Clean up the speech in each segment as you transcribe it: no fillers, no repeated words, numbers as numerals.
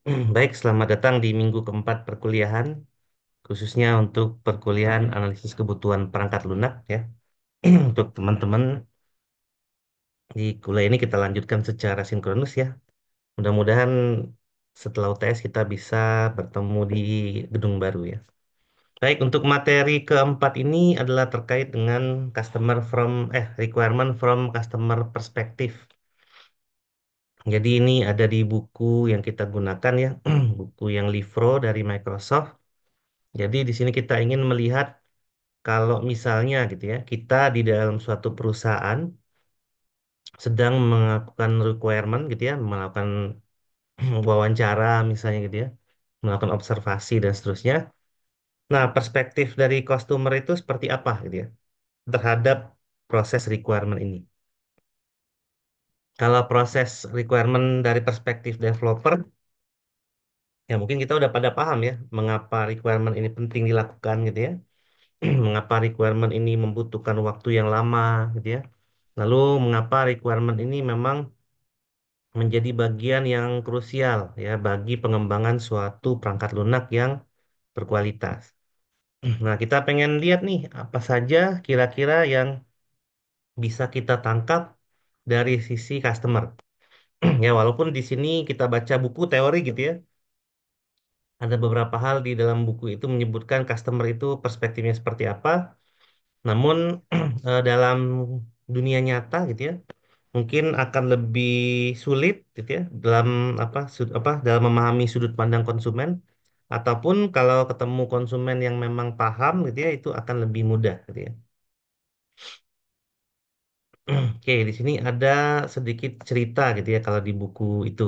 Baik, selamat datang di minggu keempat perkuliahan, khususnya untuk perkuliahan analisis kebutuhan perangkat lunak ya. Untuk teman-teman di kuliah ini kita lanjutkan secara sinkronus ya. Mudah-mudahan setelah UTS kita bisa bertemu di gedung baru ya. Baik, untuk materi keempat ini adalah terkait dengan requirement from customer perspective. Jadi ini ada di buku yang kita gunakan ya, buku yang Livro dari Microsoft. Jadi di sini kita ingin melihat kalau misalnya gitu ya, kita di dalam suatu perusahaan sedang melakukan requirement gitu ya, melakukan wawancara misalnya gitu ya, melakukan observasi dan seterusnya. Nah, perspektif dari customer itu seperti apa gitu ya, terhadap proses requirement ini. Kalau proses requirement dari perspektif developer, ya mungkin kita udah pada paham ya, mengapa requirement ini penting dilakukan gitu ya. Mengapa requirement ini membutuhkan waktu yang lama gitu ya. Lalu mengapa requirement ini memang menjadi bagian yang krusial ya bagi pengembangan suatu perangkat lunak yang berkualitas. Nah, kita pengen lihat nih apa saja kira-kira yang bisa kita tangkap dari sisi customer. Ya, walaupun di sini kita baca buku teori gitu ya, ada beberapa hal di dalam buku itu menyebutkan customer itu perspektifnya seperti apa. Namun dalam dunia nyata gitu ya, mungkin akan lebih sulit gitu ya dalam dalam memahami sudut pandang konsumen, ataupun kalau ketemu konsumen yang memang paham gitu ya itu akan lebih mudah gitu ya. Oke, di sini ada sedikit cerita gitu ya kalau di buku itu.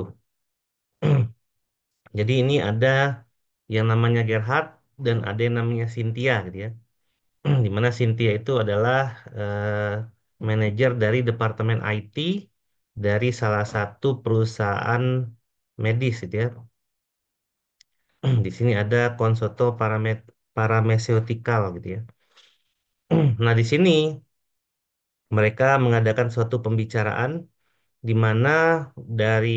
Jadi ini ada yang namanya Gerhard dan ada yang namanya Cynthia gitu ya. Di mana Cynthia itu adalah manajer dari departemen IT dari salah satu perusahaan medis gitu ya. Di sini ada Consoto Parameseutikal gitu ya. Nah, di sini mereka mengadakan suatu pembicaraan di mana dari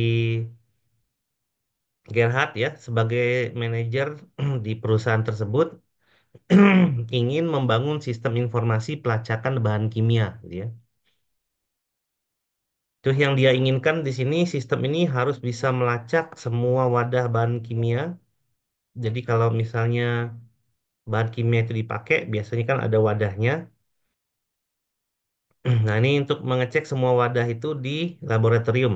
Gerhard ya sebagai manajer di perusahaan tersebut ingin membangun sistem informasi pelacakan bahan kimia gitu ya. Terus yang dia inginkan di sini sistem ini harus bisa melacak semua wadah bahan kimia. Jadi kalau misalnya bahan kimia itu dipakai, biasanya kan ada wadahnya. Nah, ini untuk mengecek semua wadah itu di laboratorium.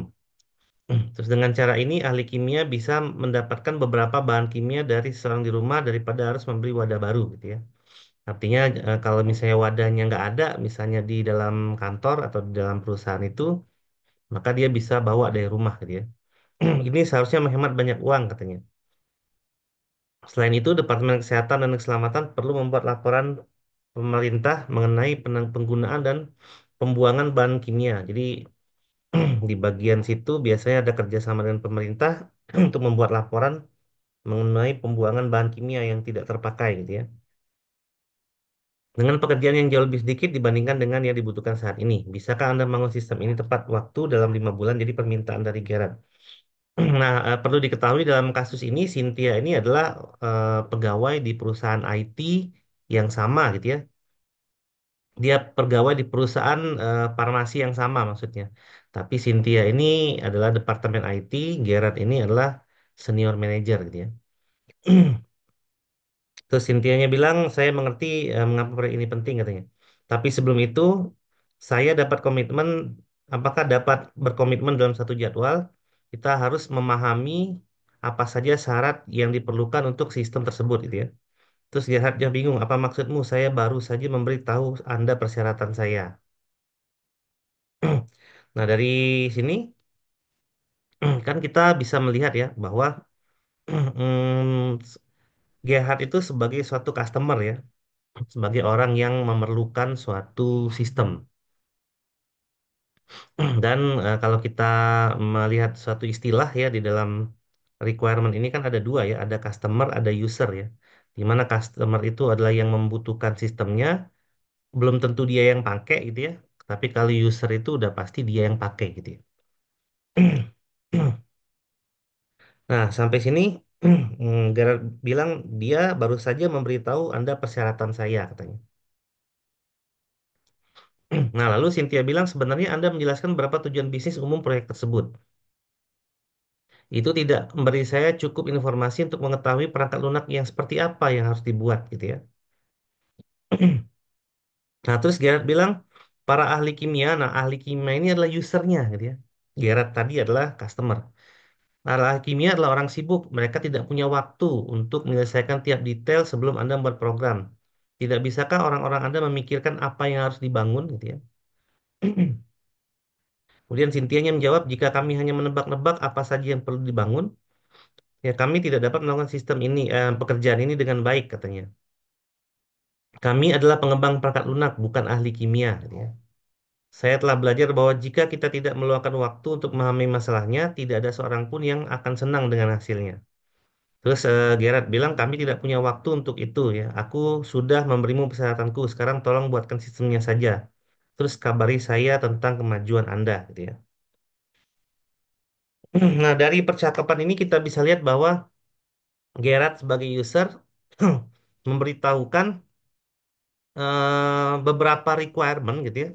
Terus dengan cara ini ahli kimia bisa mendapatkan beberapa bahan kimia dari seorang di rumah daripada harus membeli wadah baru gitu ya. Artinya kalau misalnya wadahnya nggak ada, misalnya di dalam kantor atau di dalam perusahaan itu, maka dia bisa bawa dari rumah gitu ya. Ini seharusnya menghemat banyak uang katanya. Selain itu, Departemen Kesehatan dan Keselamatan perlu membuat laporan pemerintah mengenai penggunaan dan pembuangan bahan kimia. Jadi di bagian situ biasanya ada kerjasama dengan pemerintah untuk membuat laporan mengenai pembuangan bahan kimia yang tidak terpakai gitu ya. Dengan pekerjaan yang jauh lebih sedikit dibandingkan dengan yang dibutuhkan saat ini. Bisakah Anda membangun sistem ini tepat waktu dalam 5 bulan? Jadi permintaan dari Gerard. Nah, perlu diketahui dalam kasus ini, Cynthia ini adalah pegawai di perusahaan IT yang sama gitu ya. Dia pegawai di perusahaan farmasi yang sama maksudnya. Tapi Cynthia ini adalah departemen IT, Gerard ini adalah senior manager gitu ya. Terus Cynthia-nya bilang, saya mengerti mengapa proyek ini penting katanya. Tapi sebelum itu, saya dapat komitmen, apakah dapat berkomitmen dalam satu jadwal, kita harus memahami apa saja syarat yang diperlukan untuk sistem tersebut gitu ya. Terus Gerhardnya bingung, apa maksudmu? Saya baru saja memberitahu Anda persyaratan saya. Nah, dari sini kan kita bisa melihat ya bahwa Gerhard itu sebagai suatu customer ya, sebagai orang yang memerlukan suatu sistem. Dan kalau kita melihat suatu istilah ya di dalam requirement ini kan ada dua ya, ada customer, ada user ya. Di mana customer itu adalah yang membutuhkan sistemnya, belum tentu dia yang pakai gitu ya. Tapi kalau user itu udah pasti dia yang pakai gitu ya. Nah, sampai sini Gerard bilang dia baru saja memberitahu Anda persyaratan saya katanya. Nah, lalu Cynthia bilang sebenarnya Anda menjelaskan berapa tujuan bisnis umum proyek tersebut. Itu tidak memberi saya cukup informasi untuk mengetahui perangkat lunak yang seperti apa yang harus dibuat gitu ya. Nah, terus Gerard bilang para ahli kimia, nah ahli kimia ini adalah usernya gitu ya. Gerard tadi adalah customer. Para ahli kimia adalah orang sibuk, mereka tidak punya waktu untuk menyelesaikan tiap detail sebelum Anda membuat program. Tidak bisakah orang-orang Anda memikirkan apa yang harus dibangun gitu ya. Kemudian Cynthia-nya menjawab, jika kami hanya menebak-nebak apa saja yang perlu dibangun, ya kami tidak dapat melakukan sistem ini, pekerjaan ini dengan baik katanya. Kami adalah pengembang perangkat lunak, bukan ahli kimia gitu ya. Saya telah belajar bahwa jika kita tidak meluangkan waktu untuk memahami masalahnya, tidak ada seorang pun yang akan senang dengan hasilnya. Terus Gerard bilang kami tidak punya waktu untuk itu ya. Aku sudah memberimu persyaratanku. Sekarang tolong buatkan sistemnya saja. Terus kabari saya tentang kemajuan Anda gitu ya. Nah, dari percakapan ini kita bisa lihat bahwa Gerard sebagai user memberitahukan beberapa requirement gitu ya.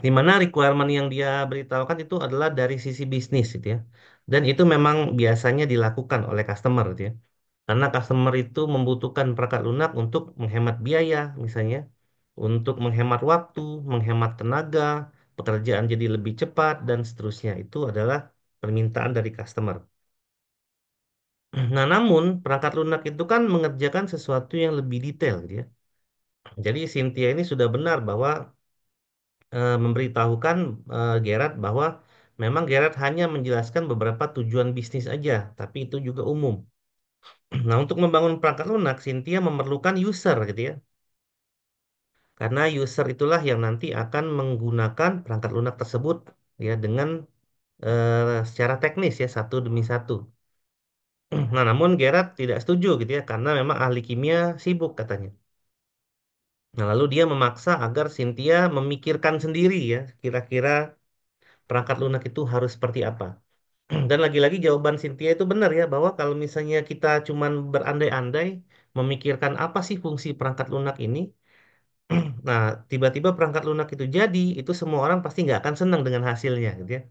Di mana requirement yang dia beritahukan itu adalah dari sisi bisnis gitu ya. Dan itu memang biasanya dilakukan oleh customer gitu ya. Karena customer itu membutuhkan perangkat lunak untuk menghemat biaya misalnya, untuk menghemat waktu, menghemat tenaga, pekerjaan jadi lebih cepat dan seterusnya. Itu adalah permintaan dari customer. Nah, namun perangkat lunak itu kan mengerjakan sesuatu yang lebih detail gitu ya. Jadi Cynthia ini sudah benar bahwa memberitahukan Gerard bahwa memang Gerard hanya menjelaskan beberapa tujuan bisnis aja, tapi itu juga umum. Nah, untuk membangun perangkat lunak, Cynthia memerlukan user gitu ya. Karena user itulah yang nanti akan menggunakan perangkat lunak tersebut ya dengan secara teknis ya satu demi satu. Nah, namun Gerard tidak setuju gitu ya karena memang ahli kimia sibuk katanya. Nah, lalu dia memaksa agar Cynthia memikirkan sendiri ya kira-kira perangkat lunak itu harus seperti apa. Dan lagi-lagi jawaban Cynthia itu benar ya bahwa kalau misalnya kita cuman berandai-andai memikirkan apa sih fungsi perangkat lunak ini, nah tiba-tiba perangkat lunak itu jadi, itu semua orang pasti nggak akan senang dengan hasilnya, gitu ya.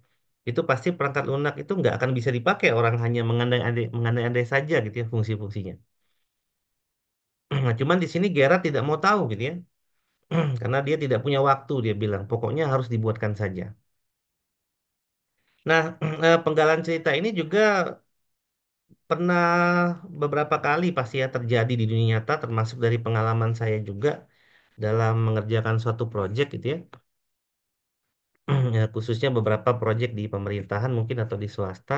Itu pasti perangkat lunak itu nggak akan bisa dipakai orang hanya mengandai-andai saja, gitu ya fungsi-fungsinya. Nah, cuman di sini Gerard tidak mau tahu, gitu ya, karena dia tidak punya waktu. Dia bilang pokoknya harus dibuatkan saja. Nah, penggalan cerita ini juga pernah beberapa kali pasti ya terjadi di dunia nyata, termasuk dari pengalaman saya juga dalam mengerjakan suatu proyek gitu ya. Ya, khususnya beberapa proyek di pemerintahan mungkin atau di swasta.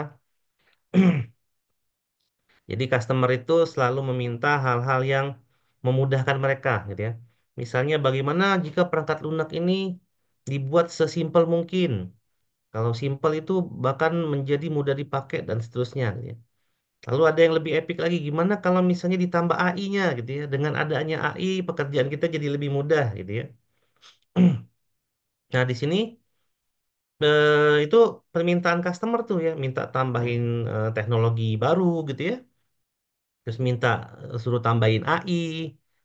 Jadi customer itu selalu meminta hal-hal yang memudahkan mereka gitu ya. Misalnya bagaimana jika perangkat lunak ini dibuat sesimpel mungkin. Kalau simpel itu bahkan menjadi mudah dipakai dan seterusnya gitu ya. Lalu ada yang lebih epic lagi, gimana kalau misalnya ditambah AI-nya gitu ya. Dengan adanya AI, pekerjaan kita jadi lebih mudah gitu ya. Nah, di sini itu permintaan customer tuh ya, minta tambahin teknologi baru gitu ya. Terus minta suruh tambahin AI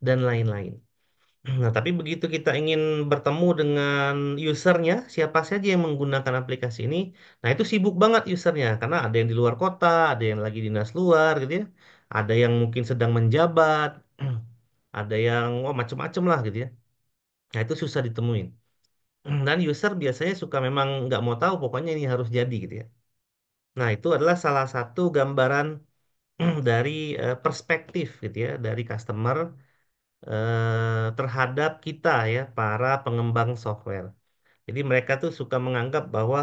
dan lain-lain. Nah, tapi begitu kita ingin bertemu dengan usernya, siapa saja yang menggunakan aplikasi ini, nah itu sibuk banget usernya, karena ada yang di luar kota, ada yang lagi dinas luar gitu ya, ada yang mungkin sedang menjabat, ada yang macam-macam lah gitu ya. Nah, itu susah ditemuin. Dan user biasanya suka memang nggak mau tahu, pokoknya ini harus jadi gitu ya. Nah, itu adalah salah satu gambaran dari perspektif gitu ya, dari customer terhadap kita ya, para pengembang software. Jadi mereka tuh suka menganggap bahwa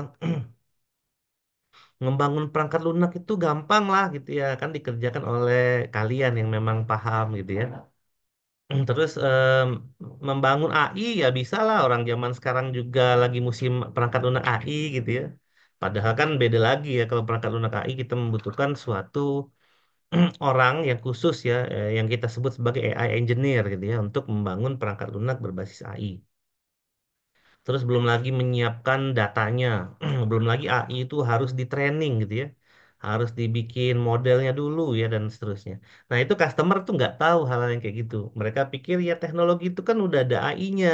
membangun perangkat lunak itu gampang lah gitu ya, kan dikerjakan oleh kalian yang memang paham gitu ya. Terus membangun AI ya bisa lah, orang zaman sekarang juga lagi musim perangkat lunak AI gitu ya. Padahal kan beda lagi ya, kalau perangkat lunak AI kita membutuhkan suatu orang yang khusus ya, yang kita sebut sebagai AI engineer gitu ya, untuk membangun perangkat lunak berbasis AI. Terus belum lagi menyiapkan datanya, belum lagi AI itu harus di training gitu ya, harus dibikin modelnya dulu ya dan seterusnya. Nah itu customer tuh nggak tahu hal-hal yang kayak gitu. Mereka pikir ya teknologi itu kan udah ada AI-nya.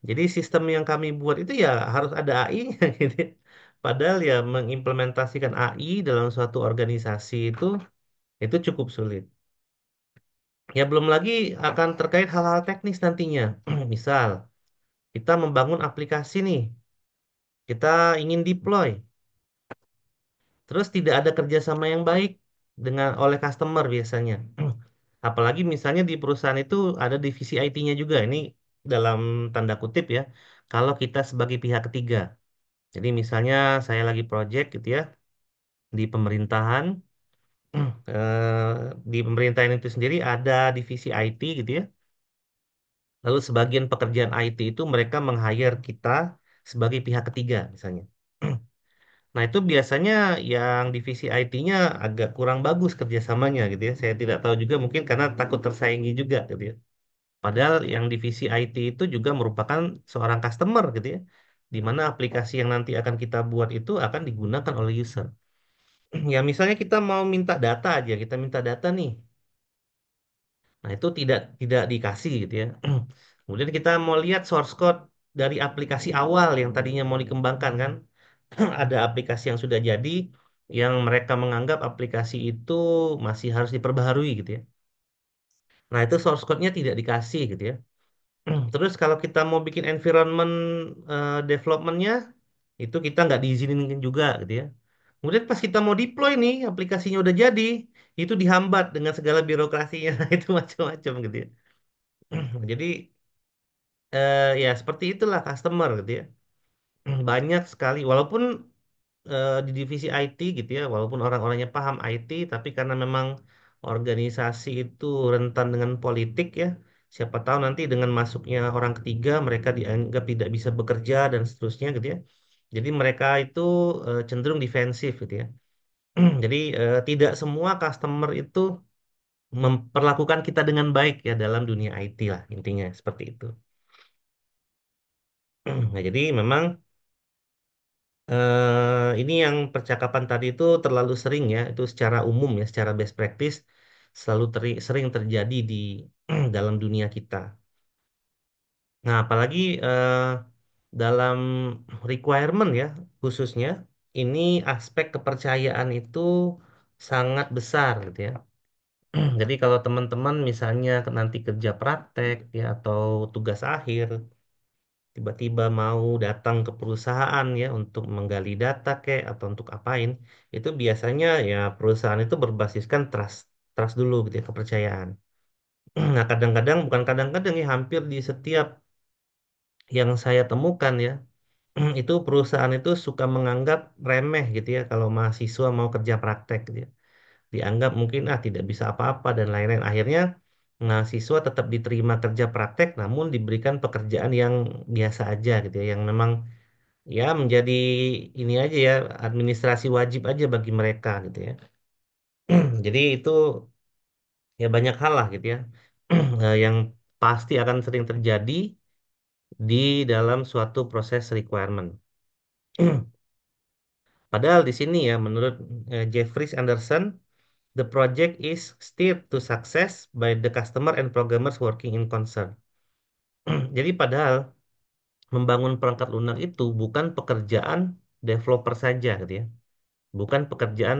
Jadi sistem yang kami buat itu ya harus ada AI-nya gitu. Padahal ya mengimplementasikan AI dalam suatu organisasi itu cukup sulit. Ya belum lagi akan terkait hal-hal teknis nantinya. Misal kita membangun aplikasi nih, kita ingin deploy. Terus tidak ada kerjasama yang baik dengan oleh customer biasanya. Apalagi misalnya di perusahaan itu ada divisi IT-nya juga. Ini dalam tanda kutip ya. Kalau kita sebagai pihak ketiga. Jadi misalnya saya lagi project gitu ya di pemerintahan. Di pemerintahan itu sendiri ada divisi IT gitu ya. Lalu sebagian pekerjaan IT itu mereka meng-hire kita sebagai pihak ketiga misalnya. Nah, itu biasanya yang divisi IT-nya agak kurang bagus kerjasamanya gitu ya. Saya tidak tahu juga mungkin karena takut tersaingi juga gitu ya. Padahal yang divisi IT itu juga merupakan seorang customer gitu ya. Di mana aplikasi yang nanti akan kita buat itu akan digunakan oleh user. Ya misalnya kita mau minta data aja, kita minta data nih. Nah, itu tidak dikasih gitu ya. Kemudian kita mau lihat source code dari aplikasi awal yang tadinya mau dikembangkan kan. Ada aplikasi yang sudah jadi yang mereka menganggap aplikasi itu masih harus diperbaharui gitu ya. Nah, itu source code-nya tidak dikasih gitu ya. Terus kalau kita mau bikin environment development-nya itu kita nggak diizinin juga gitu ya. Kemudian pas kita mau deploy nih aplikasinya udah jadi, itu dihambat dengan segala birokrasinya itu macam-macam gitu ya. Jadi ya seperti itulah customer gitu ya. Banyak sekali walaupun di divisi IT gitu ya, walaupun orang-orangnya paham IT, tapi karena memang organisasi itu rentan dengan politik ya, siapa tahu nanti dengan masuknya orang ketiga mereka dianggap tidak bisa bekerja dan seterusnya gitu ya. Jadi mereka itu cenderung defensif gitu ya. Jadi tidak semua customer itu memperlakukan kita dengan baik ya dalam dunia IT lah intinya seperti itu. Nah, jadi memang ini yang percakapan tadi itu terlalu sering ya, itu secara umum ya, secara best practice selalu sering terjadi di dalam dunia kita. Nah, apalagi dalam requirement ya, khususnya ini aspek kepercayaan itu sangat besar gitu ya. Jadi kalau teman-teman misalnya nanti kerja praktek ya atau tugas akhir tiba-tiba mau datang ke perusahaan ya untuk menggali data kek atau untuk apain itu biasanya ya perusahaan itu berbasiskan trust trust dulu gitu ya kepercayaan. Nah kadang-kadang bukan kadang-kadang ya hampir di setiap yang saya temukan ya itu perusahaan itu suka menganggap remeh gitu ya kalau mahasiswa mau kerja praktek gitu ya. Dianggap mungkin tidak bisa apa-apa dan lain-lain akhirnya mahasiswa tetap diterima kerja praktek namun diberikan pekerjaan yang biasa aja gitu ya yang memang ya menjadi ini aja ya administrasi wajib aja bagi mereka gitu ya. Jadi itu ya banyak hal lah gitu ya yang pasti akan sering terjadi di dalam suatu proses requirement. Padahal di sini ya menurut Jeffries Anderson, the project is steered to success by the customer and programmers working in concern. Jadi padahal membangun perangkat lunak itu bukan pekerjaan developer saja gitu ya. Bukan pekerjaan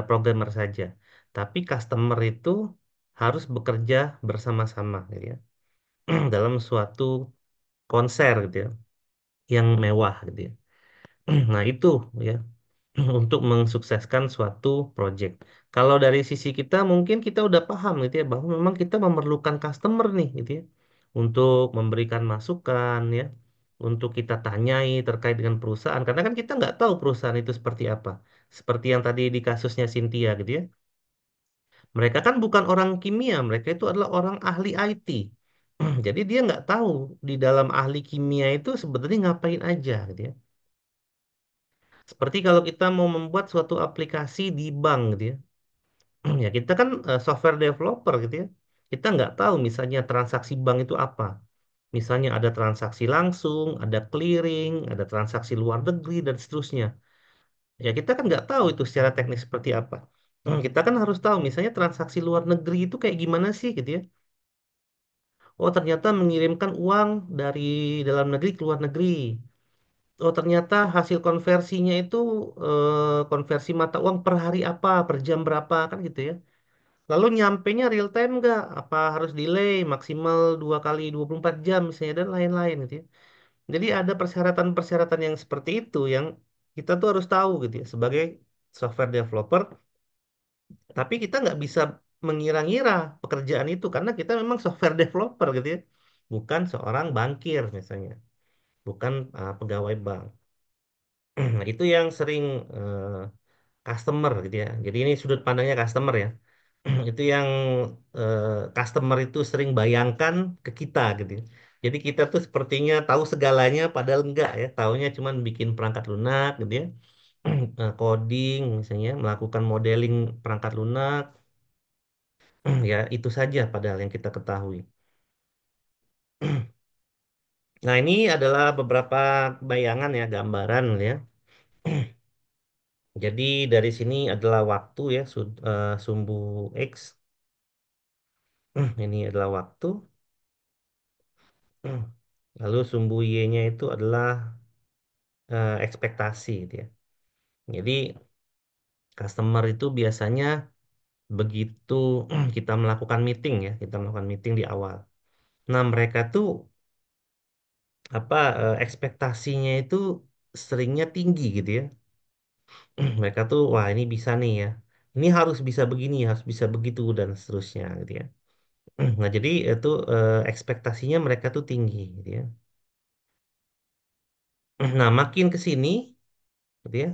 programmer saja, tapi customer itu harus bekerja bersama-sama gitu ya dalam suatu konser gitu ya yang mewah gitu ya. Nah, itu ya untuk mensukseskan suatu project. Kalau dari sisi kita mungkin kita udah paham gitu ya bahwa memang kita memerlukan customer nih gitu ya untuk memberikan masukan ya, untuk kita tanyai terkait dengan perusahaan karena kan kita nggak tahu perusahaan itu seperti apa. Seperti yang tadi di kasusnya Cynthia gitu ya. Mereka kan bukan orang kimia, mereka itu adalah orang ahli IT. Jadi dia nggak tahu di dalam ahli kimia itu sebenarnya ngapain aja gitu ya. Seperti kalau kita mau membuat suatu aplikasi di bank gitu ya. Ya kita kan software developer gitu ya. Kita nggak tahu misalnya transaksi bank itu apa. Misalnya ada transaksi langsung, ada clearing, ada transaksi luar negeri dan seterusnya. Ya kita kan nggak tahu itu secara teknis seperti apa. Kita kan harus tahu misalnya transaksi luar negeri itu kayak gimana sih gitu ya. Oh ternyata mengirimkan uang dari dalam negeri ke luar negeri. Oh ternyata hasil konversinya itu konversi mata uang per hari apa, per jam berapa kan gitu ya. Lalu nyampenya real time nggak? Apa harus delay maksimal 2 kali 24 jam misalnya dan lain-lain gitu ya. Jadi ada persyaratan-persyaratan yang seperti itu yang kita tuh harus tahu gitu ya sebagai software developer. Tapi kita nggak bisa mengira-ngira pekerjaan itu karena kita memang software developer gitu ya, bukan seorang bankir misalnya, bukan pegawai bank. Nah, itu yang sering eh, customer gitu ya. Jadi ini sudut pandangnya customer ya. Itu yang eh, customer itu sering bayangkan ke kita gitu ya. Jadi kita tuh sepertinya tahu segalanya padahal enggak ya. Taunya cuman bikin perangkat lunak gitu ya. Coding misalnya, melakukan modeling perangkat lunak. Ya, itu saja padahal yang kita ketahui. Nah, ini adalah beberapa bayangan ya, gambaran ya. Jadi dari sini adalah waktu ya, sumbu X. Ini adalah waktu. Lalu sumbu Y-nya itu adalah ekspektasi gitu ya. Jadi customer itu biasanya begitu kita melakukan meeting ya, kita melakukan meeting di awal. Nah, mereka tuh ekspektasinya itu seringnya tinggi gitu ya. Mereka tuh wah ini bisa nih ya, ini harus bisa begini harus bisa begitu dan seterusnya gitu ya. Nah jadi itu ekspektasinya mereka tuh tinggi gitu ya. Nah makin ke sini gitu ya,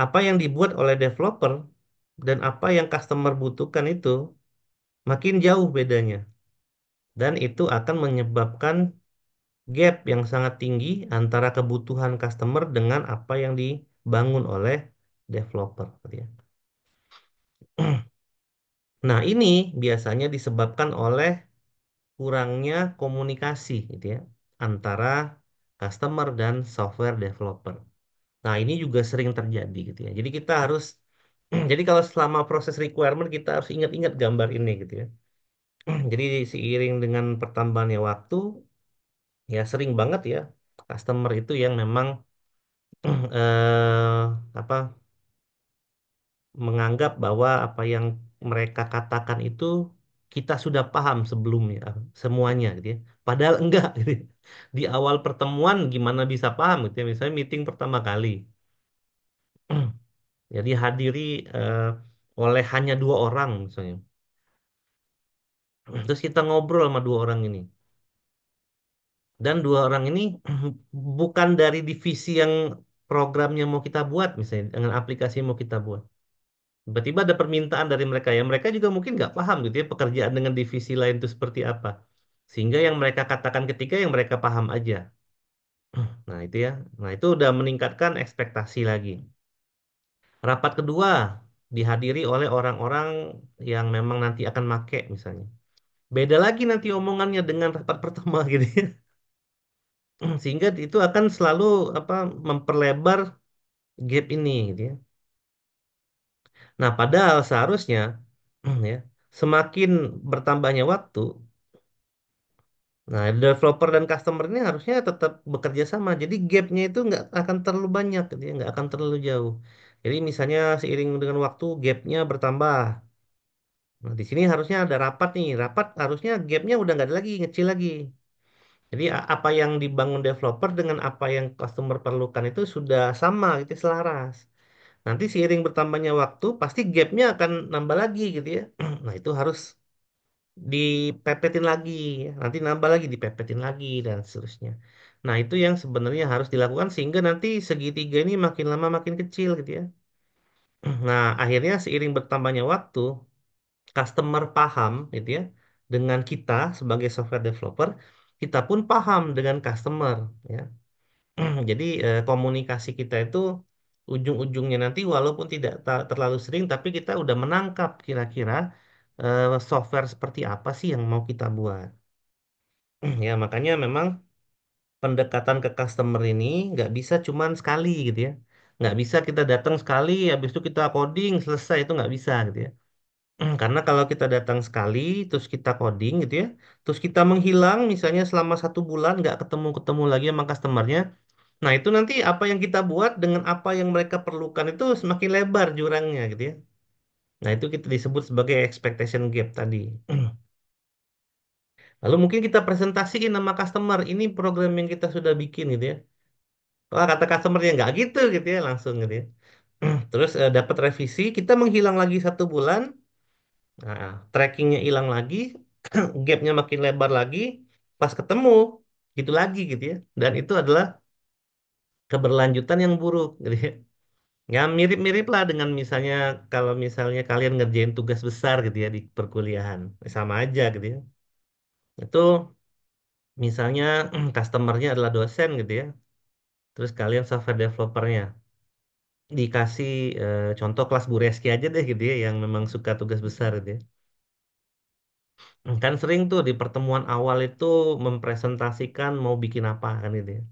apa yang dibuat oleh developer dan apa yang customer butuhkan itu makin jauh bedanya, dan itu akan menyebabkan gap yang sangat tinggi antara kebutuhan customer dengan apa yang dibangun oleh developer gitu ya. Nah, ini biasanya disebabkan oleh kurangnya komunikasi gitu ya antara customer dan software developer. Nah, ini juga sering terjadi gitu ya. Jadi kita harus jadi kalau selama proses requirement kita harus ingat-ingat gambar ini gitu ya. Jadi seiring dengan pertambahannya waktu ya sering banget ya customer itu yang memang apa menganggap bahwa apa yang mereka katakan itu kita sudah paham sebelumnya semuanya gitu ya. Padahal enggak gitu ya. Di awal pertemuan gimana bisa paham gitu ya. Misalnya meeting pertama kali. Jadi hadiri eh, oleh hanya 2 orang misalnya. Terus kita ngobrol sama 2 orang ini. Dan 2 orang ini bukan dari divisi yang programnya mau kita buat misalnya dengan aplikasi yang mau kita buat. Tiba-tiba ada permintaan dari mereka ya mereka juga mungkin nggak paham gitu ya pekerjaan dengan divisi lain itu seperti apa. Sehingga yang mereka katakan ketika yang mereka paham aja. Nah itu ya. Nah itu udah meningkatkan ekspektasi lagi. Rapat kedua dihadiri oleh orang-orang yang memang nanti akan make misalnya. Beda lagi nanti omongannya dengan rapat pertama gitu ya. Sehingga itu akan selalu memperlebar gap ini gitu ya. Nah, padahal seharusnya ya semakin bertambahnya waktu, nah developer dan customer ini harusnya tetap bekerja sama. Jadi gapnya itu nggak akan terlalu banyak, gitu ya, nggak akan terlalu jauh. Jadi misalnya seiring dengan waktu gapnya bertambah. Nah, di sini harusnya ada rapat nih. Rapat harusnya gapnya udah nggak ada lagi, ngecil lagi. Jadi apa yang dibangun developer dengan apa yang customer perlukan itu sudah sama, gitu, selaras. Nanti seiring bertambahnya waktu, pasti gapnya akan nambah lagi gitu ya. Nah, itu harus dipepetin lagi, ya. Nanti nambah lagi, dipepetin lagi, dan seterusnya. Nah, itu yang sebenarnya harus dilakukan sehingga nanti segitiga ini makin lama makin kecil gitu ya. Nah, akhirnya seiring bertambahnya waktu, customer paham gitu ya dengan kita sebagai software developer, kita pun paham dengan customer ya. Jadi komunikasi kita itu ujung-ujungnya nanti walaupun tidak terlalu sering, tapi kita udah menangkap kira-kira software seperti apa sih yang mau kita buat. Ya, makanya memang pendekatan ke customer ini nggak bisa cuman sekali gitu ya. Nggak bisa kita datang sekali, habis itu kita coding, selesai, itu nggak bisa gitu ya. Karena kalau kita datang sekali, terus kita coding gitu ya, terus kita menghilang misalnya selama 1 bulan nggak ketemu-ketemu lagi sama customernya, nah itu nanti apa yang kita buat dengan apa yang mereka perlukan itu semakin lebar jurangnya gitu ya. Nah itu kita disebut sebagai expectation gap tadi. Lalu mungkin kita presentasiin sama customer, ini program yang kita sudah bikin gitu ya. Wah kata customernya nggak gitu gitu ya, langsung gitu ya. Terus dapat revisi, kita menghilang lagi 1 bulan, nah, trackingnya hilang lagi, gapnya makin lebar lagi, pas ketemu gitu lagi gitu ya. Dan itu adalah keberlanjutan yang buruk gitu ya. Ya mirip-mirip lah dengan misalnya kalau misalnya kalian ngerjain tugas besar gitu ya di perkuliahan, sama aja gitu ya. Itu misalnya customernya adalah dosen gitu ya, terus kalian software developernya dikasih contoh kelas Bu Reski aja deh gitu ya, yang memang suka tugas besar gitu ya. Kan sering tuh di pertemuan awal itu mempresentasikan mau bikin apa kan gitu ya.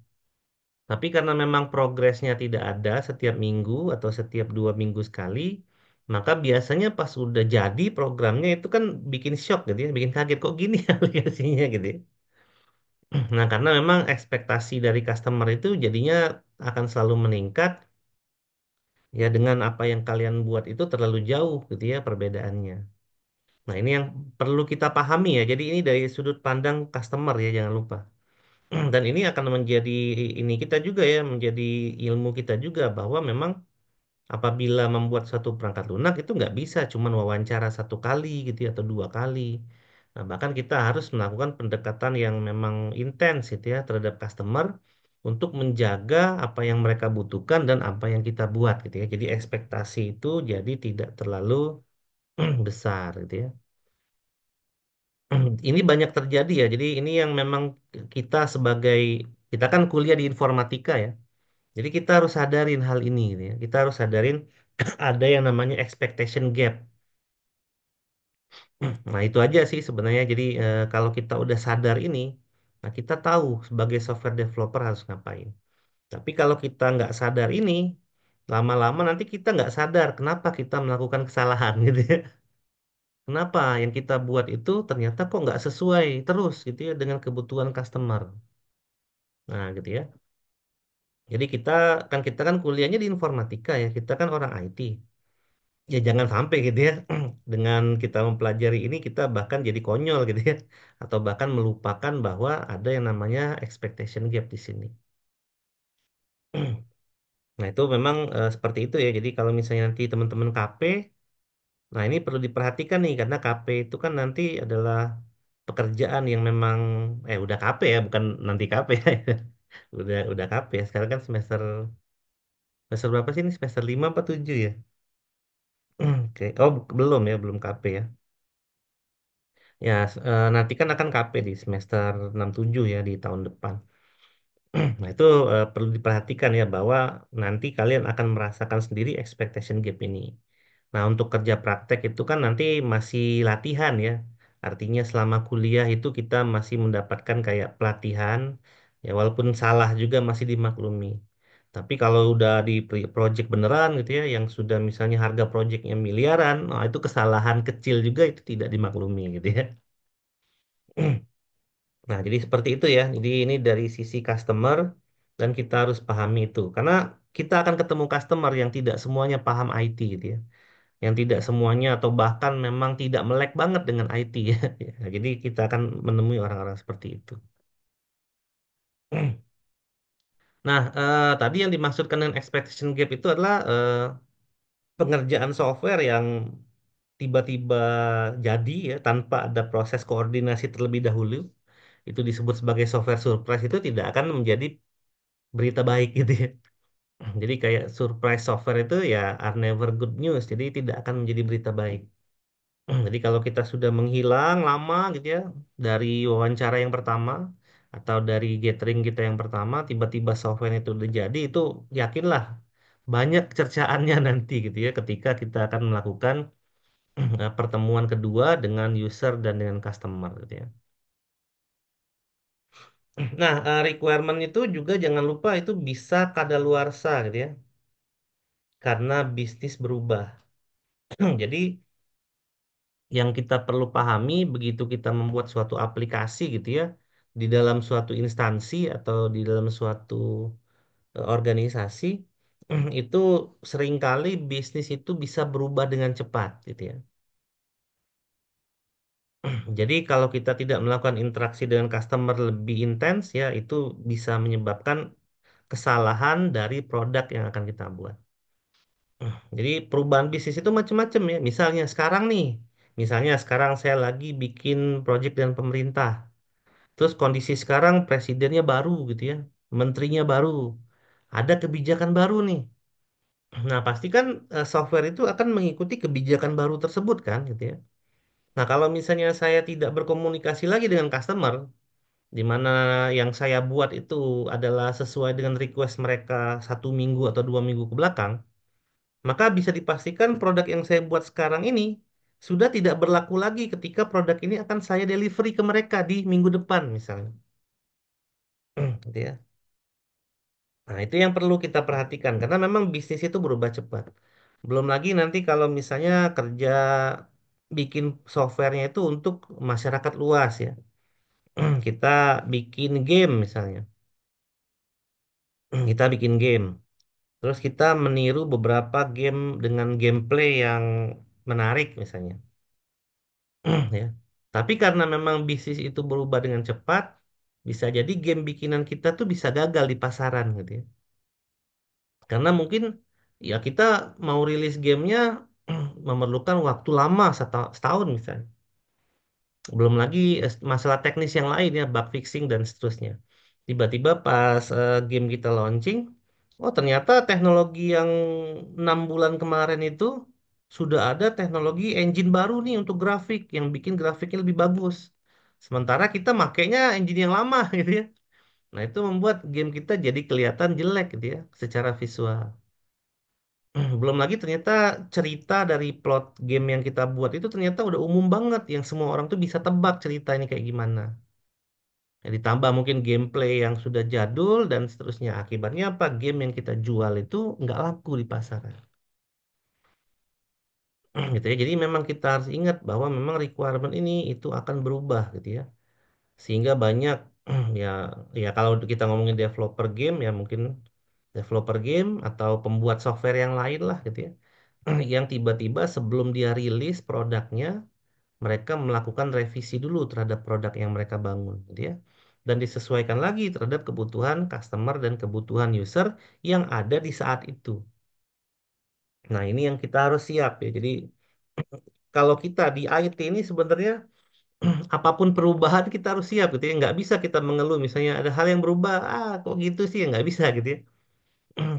Tapi karena memang progresnya tidak ada setiap minggu atau setiap 2 minggu sekali, maka biasanya pas udah jadi programnya itu kan bikin shock gitu ya, bikin kaget kok gini aplikasinya gitu ya. Nah, karena memang ekspektasi dari customer itu jadinya akan selalu meningkat ya dengan apa yang kalian buat itu terlalu jauh gitu ya perbedaannya. Nah, ini yang perlu kita pahami ya. Jadi ini dari sudut pandang customer ya, jangan lupa. Dan ini akan menjadi ini kita juga ya, menjadi ilmu kita juga bahwa memang apabila membuat suatu perangkat lunak itu nggak bisa cuman wawancara 1 kali gitu ya, atau 2 kali. Nah, bahkan kita harus melakukan pendekatan yang memang intens gitu ya terhadap customer untuk menjaga apa yang mereka butuhkan dan apa yang kita buat gitu ya. Jadi ekspektasi itu jadi tidak terlalu besar gitu ya. Ini banyak terjadi ya. Jadi ini yang memang kita sebagai kita kan kuliah di informatika ya. Jadi kita harus sadarin hal ini gitu ya. Kita harus sadarin ada yang namanya expectation gap. Nah, itu aja sih sebenarnya. Jadi kalau kita udah sadar ini, nah kita tahu sebagai software developer harus ngapain. Tapi kalau kita nggak sadar ini, lama-lama nanti kita nggak sadar kenapa kita melakukan kesalahan gitu ya. Kenapa yang kita buat itu ternyata kok nggak sesuai terus gitu ya dengan kebutuhan customer. Nah, gitu ya. Jadi kita kan kuliahnya di informatika ya. Kita kan orang IT. Ya jangan sampai gitu ya. Dengan kita mempelajari ini kita bahkan jadi konyol gitu ya. Atau bahkan melupakan bahwa ada yang namanya expectation gap di sini. Nah, itu memang seperti itu ya. Jadi kalau misalnya nanti teman-teman KP, nah ini perlu diperhatikan nih karena KP itu kan nanti adalah pekerjaan yang memang udah KP ya, bukan nanti KP ya. Udah KP ya. Sekarang kan semester berapa sih ini? Semester 5 apa 7 ya? Oke. Oh, belum ya, belum KP ya. Ya, nanti kan akan KP di semester 6 7 ya di tahun depan. Nah, itu perlu diperhatikan ya bahwa nanti kalian akan merasakan sendiri expectation gap ini. Nah, untuk kerja praktek itu kan nanti masih latihan ya. Artinya selama kuliah itu kita masih mendapatkan kayak pelatihan, ya walaupun salah juga masih dimaklumi. Tapi kalau udah di project beneran gitu ya, yang sudah misalnya harga projectnya miliaran, nah itu kesalahan kecil juga itu tidak dimaklumi gitu ya. Nah, jadi seperti itu ya. Jadi ini dari sisi customer dan kita harus pahami itu. Karena kita akan ketemu customer yang tidak semuanya paham IT gitu ya. Yang tidak semuanya atau bahkan memang tidak melek banget dengan IT ya. Ya, jadi kita akan menemui orang-orang seperti itu. Nah, tadi yang dimaksudkan dengan expectation gap itu adalah pengerjaan software yang tiba-tiba jadi ya tanpa ada proses koordinasi terlebih dahulu. Itu disebut sebagai software surprise itu tidak akan menjadi berita baik gitu ya. Jadi kayak surprise software itu ya are never good news. Jadi tidak akan menjadi berita baik. Jadi kalau kita sudah menghilang lama gitu ya dari wawancara yang pertama atau dari gathering kita yang pertama, tiba-tiba software itu udah jadi, itu yakinlah banyak cercaannya nanti gitu ya ketika kita akan melakukan pertemuan kedua dengan user dan dengan customer gitu ya. Nah, requirement itu juga jangan lupa itu bisa kadaluarsa gitu ya. karena bisnis berubah. Jadi yang kita perlu pahami begitu kita membuat suatu aplikasi gitu ya, di dalam suatu instansi atau di dalam suatu organisasi, itu seringkali bisnis itu bisa berubah dengan cepat gitu ya. Jadi kalau kita tidak melakukan interaksi dengan customer lebih intens ya, itu bisa menyebabkan kesalahan dari produk yang akan kita buat. Jadi perubahan bisnis itu macam-macam ya. Misalnya sekarang saya lagi bikin project dengan pemerintah. Terus kondisi sekarang presidennya baru gitu ya, menterinya baru, ada kebijakan baru nih. Nah, pasti kan software itu akan mengikuti kebijakan baru tersebut kan gitu ya. Nah, kalau misalnya saya tidak berkomunikasi lagi dengan customer, di mana yang saya buat itu adalah sesuai dengan request mereka 1 minggu atau 2 minggu ke belakang, maka bisa dipastikan produk yang saya buat sekarang ini sudah tidak berlaku lagi ketika produk ini akan saya delivery ke mereka di minggu depan misalnya. Gitu ya. Nah, itu yang perlu kita perhatikan karena memang bisnis itu berubah cepat. Belum lagi nanti kalau misalnya kerja bikin softwarenya itu untuk masyarakat luas ya. Kita bikin game misalnya. Kita bikin game. Terus kita meniru beberapa game dengan gameplay yang menarik misalnya. Ya. Tapi karena memang bisnis itu berubah dengan cepat, bisa jadi game bikinan kita tuh bisa gagal di pasaran gitu ya. Karena mungkin ya kita mau rilis gamenya memerlukan waktu lama setahun misalnya. Belum lagi masalah teknis yang lain ya, bug fixing dan seterusnya. Tiba-tiba pas game kita launching, oh ternyata teknologi yang 6 bulan kemarin itu sudah ada teknologi engine baru nih untuk grafik yang bikin grafiknya lebih bagus. Sementara kita makainya engine yang lama gitu ya. Nah itu membuat game kita jadi kelihatan jelek gitu ya secara visual. Belum lagi ternyata cerita dari plot game yang kita buat itu ternyata udah umum banget yang semua orang tuh bisa tebak cerita ini kayak gimana. Ya, ditambah mungkin gameplay yang sudah jadul dan seterusnya. Akibatnya apa? Game yang kita jual itu nggak laku di pasaran. Gitu ya. Jadi memang kita harus ingat bahwa memang requirement ini itu akan berubah gitu ya. Sehingga banyak ya ya kalau kita ngomongin developer game ya mungkin developer game atau pembuat software yang lain lah gitu ya. Yang tiba-tiba sebelum dia rilis produknya, mereka melakukan revisi dulu terhadap produk yang mereka bangun, gitu ya. Dan disesuaikan lagi terhadap kebutuhan customer dan kebutuhan user yang ada di saat itu. Nah, ini yang kita harus siap ya. Jadi, kalau kita di IT ini sebenarnya apapun perubahan kita harus siap gitu ya. Nggak bisa kita mengeluh misalnya ada hal yang berubah, kok gitu sih ya nggak bisa gitu ya.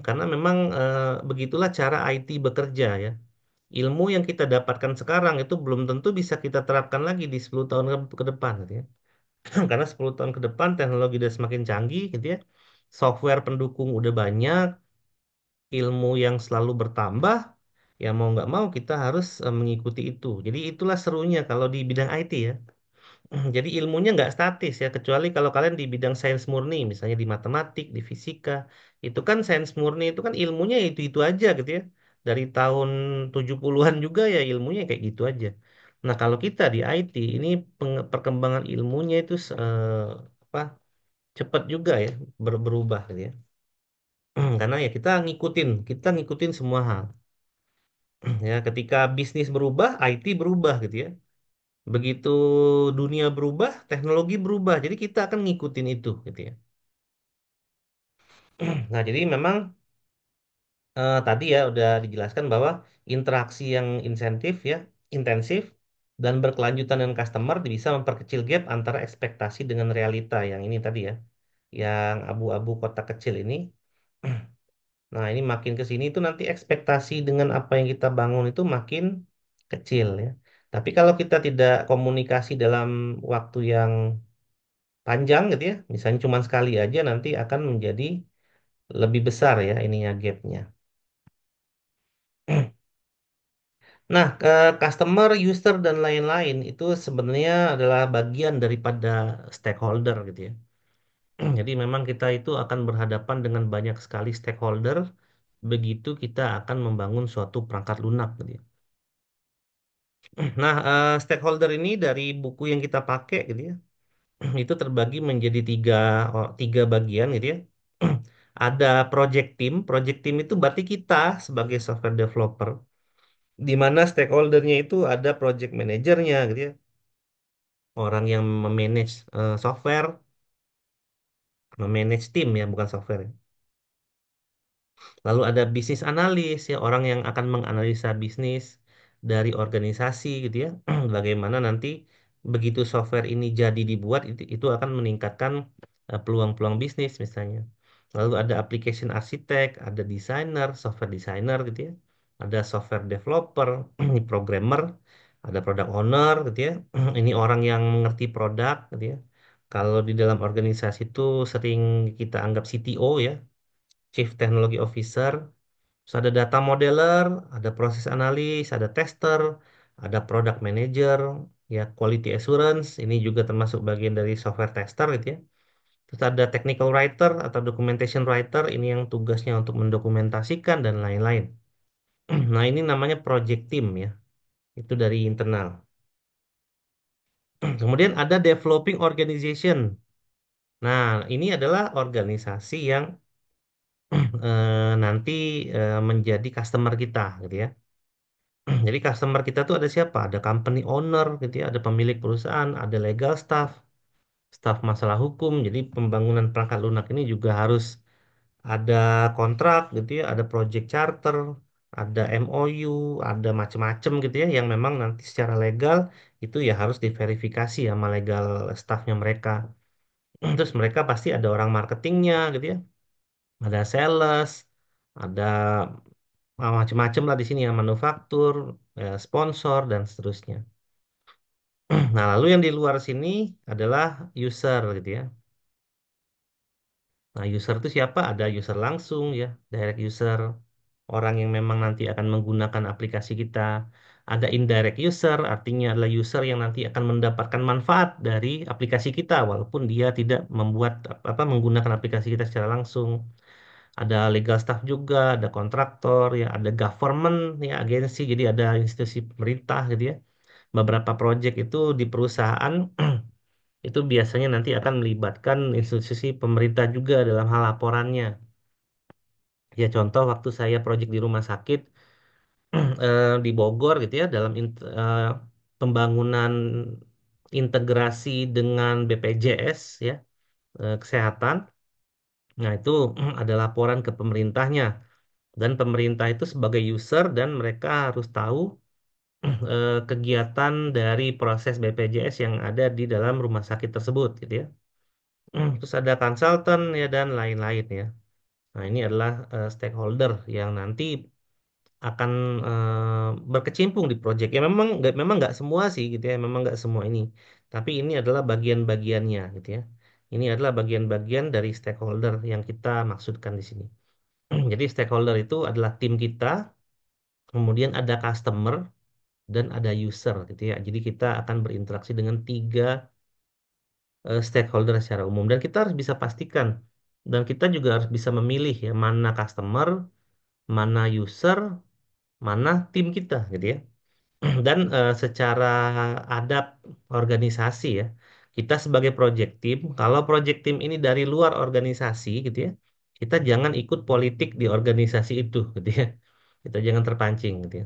Karena memang begitulah cara IT bekerja ya. Ilmu yang kita dapatkan sekarang itu belum tentu bisa kita terapkan lagi di 10 tahun ke depan gitu ya. Karena 10 tahun ke depan teknologi udah semakin canggih gitu ya. Software pendukung udah banyak, ilmu yang selalu bertambah, ya mau nggak mau kita harus mengikuti itu. Jadi itulah serunya kalau di bidang IT ya. Jadi ilmunya nggak statis ya, kecuali kalau kalian di bidang sains murni, misalnya di matematik, di fisika, itu kan sains murni itu kan ilmunya itu aja gitu ya. Dari tahun 70-an juga ya ilmunya kayak gitu aja. Nah, kalau kita di IT, ini perkembangan ilmunya itu apa cepat juga ya berubah gitu ya. Karena ya kita ngikutin semua hal. Ya, ketika bisnis berubah, IT berubah gitu ya. Begitu dunia berubah, teknologi berubah. Jadi kita akan ngikutin itu gitu ya. Nah, jadi memang tadi ya udah dijelaskan bahwa interaksi yang intensif dan berkelanjutan dengan customer bisa memperkecil gap antara ekspektasi dengan realita yang ini tadi ya. Yang abu-abu kotak kecil ini. Nah, ini makin ke sini itu nanti ekspektasi dengan apa yang kita bangun itu makin kecil ya. Tapi kalau kita tidak komunikasi dalam waktu yang panjang gitu ya, misalnya cuma sekali aja nanti akan menjadi lebih besar ya ininya gapnya. Nah, ke customer, user dan lain-lain itu sebenarnya adalah bagian daripada stakeholder gitu ya. Jadi memang kita itu akan berhadapan dengan banyak sekali stakeholder begitu kita akan membangun suatu perangkat lunak gitu ya. Nah, stakeholder ini dari buku yang kita pakai gitu ya, itu terbagi menjadi tiga bagian gitu ya. Ada project team itu berarti kita sebagai software developer, di mana stakeholdernya itu ada project manajernya gitu ya, orang yang memanage software, memanage tim ya, bukan software. Lalu ada bisnis analis ya, orang yang akan menganalisa bisnis dari organisasi gitu ya. Bagaimana nanti begitu software ini jadi dibuat itu akan meningkatkan peluang-peluang bisnis misalnya. Lalu ada application architect, ada designer, software designer gitu ya. Ada software developer, programmer, ada product owner gitu ya. Ini orang yang mengerti produk gitu ya. Kalau di dalam organisasi itu sering kita anggap CTO ya, Chief Technology Officer. Terus ada data modeler, ada proses analis, ada tester, ada product manager, ya quality assurance, ini juga termasuk bagian dari software tester gitu ya. Terus ada technical writer atau documentation writer, ini yang tugasnya untuk mendokumentasikan dan lain-lain. Nah, ini namanya project team ya, itu dari internal. Kemudian ada developing organization. Nah, ini adalah organisasi yang nanti menjadi customer kita gitu ya. Jadi customer kita tuh ada siapa? Ada company owner gitu ya, ada pemilik perusahaan, ada legal staff, staff masalah hukum. Jadi pembangunan perangkat lunak ini juga harus ada kontrak gitu ya, ada project charter, ada MOU, ada macam-macam gitu ya, yang memang nanti secara legal itu ya harus diverifikasi sama legal staffnya mereka. Terus mereka pasti ada orang marketingnya gitu ya, ada sales, ada macam-macam lah di sini ya, manufaktur, sponsor dan seterusnya. Nah, lalu yang di luar sini adalah user gitu ya. Nah, user itu siapa? Ada user langsung ya, direct user, orang yang memang nanti akan menggunakan aplikasi kita. Ada indirect user, artinya adalah user yang nanti akan mendapatkan manfaat dari aplikasi kita walaupun dia tidak membuat apa menggunakan aplikasi kita secara langsung. Ada legal staff juga, ada kontraktor ya, ada government ya, agensi, jadi ada institusi pemerintah gitu ya. Beberapa project itu di perusahaan itu biasanya nanti akan melibatkan institusi pemerintah juga dalam hal laporannya. Ya contoh waktu saya proyek di rumah sakit di Bogor gitu ya dalam pembangunan integrasi dengan BPJS ya, kesehatan. Nah, itu ada laporan ke pemerintahnya dan pemerintah itu sebagai user dan mereka harus tahu kegiatan dari proses BPJS yang ada di dalam rumah sakit tersebut gitu ya. Terus ada konsultan ya dan lain-lain ya. Nah, ini adalah stakeholder yang nanti akan berkecimpung di proyek. Ya memang nggak semua sih gitu ya, memang nggak semua ini. Tapi ini adalah bagian-bagiannya gitu ya. Ini adalah bagian-bagian dari stakeholder yang kita maksudkan di sini. Jadi stakeholder itu adalah tim kita, kemudian ada customer dan ada user gitu ya. Jadi kita akan berinteraksi dengan tiga stakeholder secara umum dan kita harus bisa pastikan dan kita juga harus bisa memilih ya mana customer, mana user, mana tim kita gitu ya. Dan secara adab organisasi ya, kita sebagai project team, kalau project team ini dari luar organisasi gitu ya, kita jangan ikut politik di organisasi itu gitu ya. Kita jangan terpancing gitu ya.